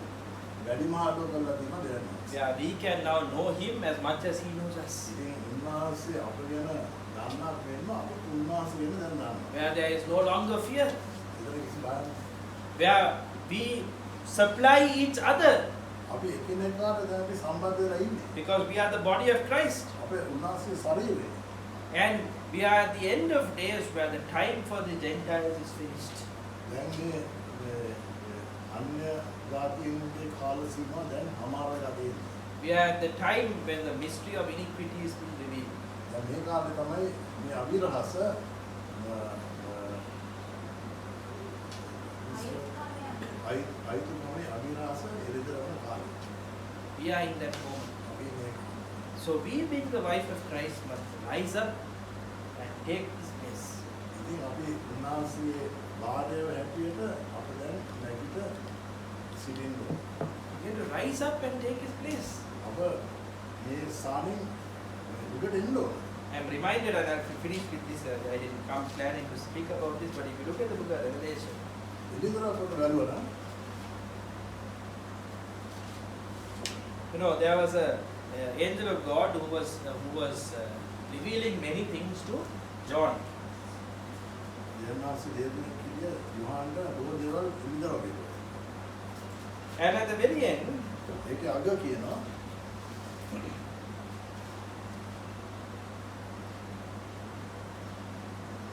වැඩිමහල්ව කරලා තියෙනවා දෙයක් නෑ. Yeah, we can now know Him as much as He knows us. ඉතින් උන්වහන්සේ අප ගැන දන්නත් වෙන්න අපිට උන්වහන්සේ ගැන දැන් දන්නවා. Where there is no longer fear. ඒතර කිසි බයක් නෑ. Where we supply each other අපි එකිනෙකාට දැන් අපි සම්බන්ධ වෙලා ඉන්නේ. because we are the body of Christ. අපේ උන්වහන්සේ ශරීරය. And we are at the end of days where the time for the Gentiles is finished. දැන් මේ අන්‍ය ජාතීන්ගේ කාල සීමාව දැන් හමාර වෙලා තියෙනවා. We are at the time when the mystery of iniquity is being revealed. දැන් මේ කාලේ තමයි මේ අවිරහස අයිතුකමේ අවිරහස එළිදරවන කාලය. We are in that moment. අපි මේ So we being the wife of Christ must rise up and take His place. ඉතින් අපි උන්වහන්සේගේ බාධාව හැටියට අප දැන් නැගිට සිටින්න ඕන. We have to rise up and take His place. අප මේ ස්ථානෙන් උඩට එන්න ඕන. I am reminded, and I'll finish with this. I didn't come planning to speak about this, but if you look at the book of Revelation, එළිදරවකට වැළුවන you know, there was a angel of God who was revealing many things to John. යන්නාසි දේවුනේ කිය යෝහන්ට බොහෝ දේවල් එළිදරව වෙනවා. And at the very end, ඒකේ අග කියනවා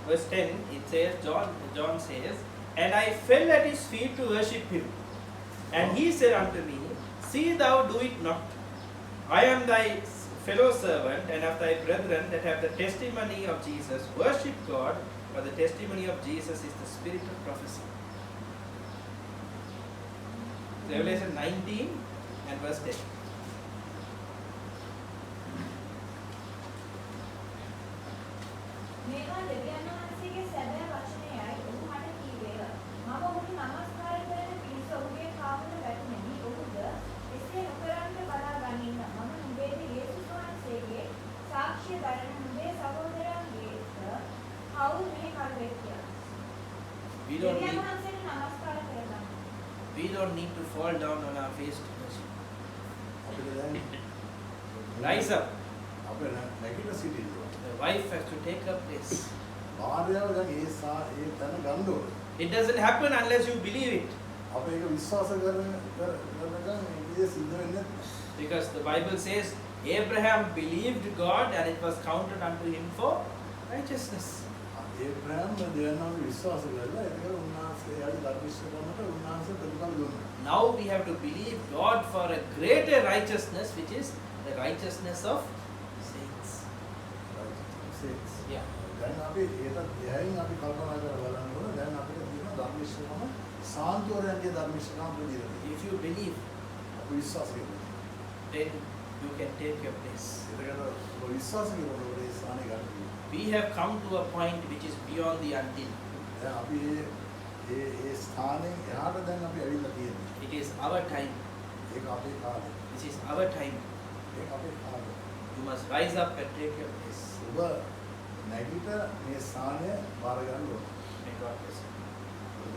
verse 10, it says, John says, and I fell at his feet to worship him. And he said unto me, see thou do it not. I am thy fellow servant and of thy brethren that have the testimony of Jesus. Worship God, for the testimony of Jesus is the spirit of prophecy. Revelation 19 and verse 10. මේවා දෙවියන් වහන්සේගේ සැබෑ වචනයයි. ඔහු මට කීවේය. මම ඔහුට නමස්කාර කරන පිණිස ඔහුගේ පාවල වැටුණෙමි. ඔහුද එසේ නොකරන්නට බලා ගනින්න. මම නුඹේද යේසුස් වහන්සේගේ සාක්ෂිය දරන නුඹේ සහෝදරයන්ගේද කවුරු මේ කරුවෙක් කියලා. We don't දෙවියන් need, වහන්සේට නමස්කාර කරගන්න. we don't need to fall down on our face to worship. අපිට දැන් Rise up. අපේ නැගිට සිටින්න ඕන. The wife has to take her place. භාර්යාව දැන් ඒ තැන ගන්න ඕන. It doesn't happen unless you believe it. අප ඒක විශ්වාස කරනකම් මේක සිද්ධ වෙන්නේ නැහැ. Because the Bible says Abraham believed God and it was counted unto him for righteousness. Abraham දෙවියන්ව විශ්වාස කරලා ඒක උන්වහන්සේ යාගේ ධර්මිෂ්ඨකමට උන්වහන්සේ ප්‍රතිඵල දුන්නා. Now we have to believe God for a greater righteousness, which is the righteousness of saints. Yeah. දැන් අපි ඒකට එහයින් අපි කල්පනා කරලා බලන්න ඕන. දැන් අපිට තියෙන ධර්මිෂ්ඨකම සාන්තුවරයන්ගේ ධර්මිෂ්ඨකම් ප්‍රතිදීලා. If you believe, අපි විශ්වාස කරනවා. then you can take your place. ඒකට ඔබ විශ්වාස කරනකොට ඒ ස්ථානේ ගන්න. We have come to a point which is beyond the until. දැන් අපි ඒ ස්ථානෙන් එහාට දැන් අපි ඇවිල්ලා තියෙනවා. It is our time. ඒක අපේ කාලේ. This is our time. ඒක අපේ කාලේ. You must rise up and take your place. ඔබ නැගිට මේ ස්ථානය බාර ගන්න ඕන. May God bless you. ඔබ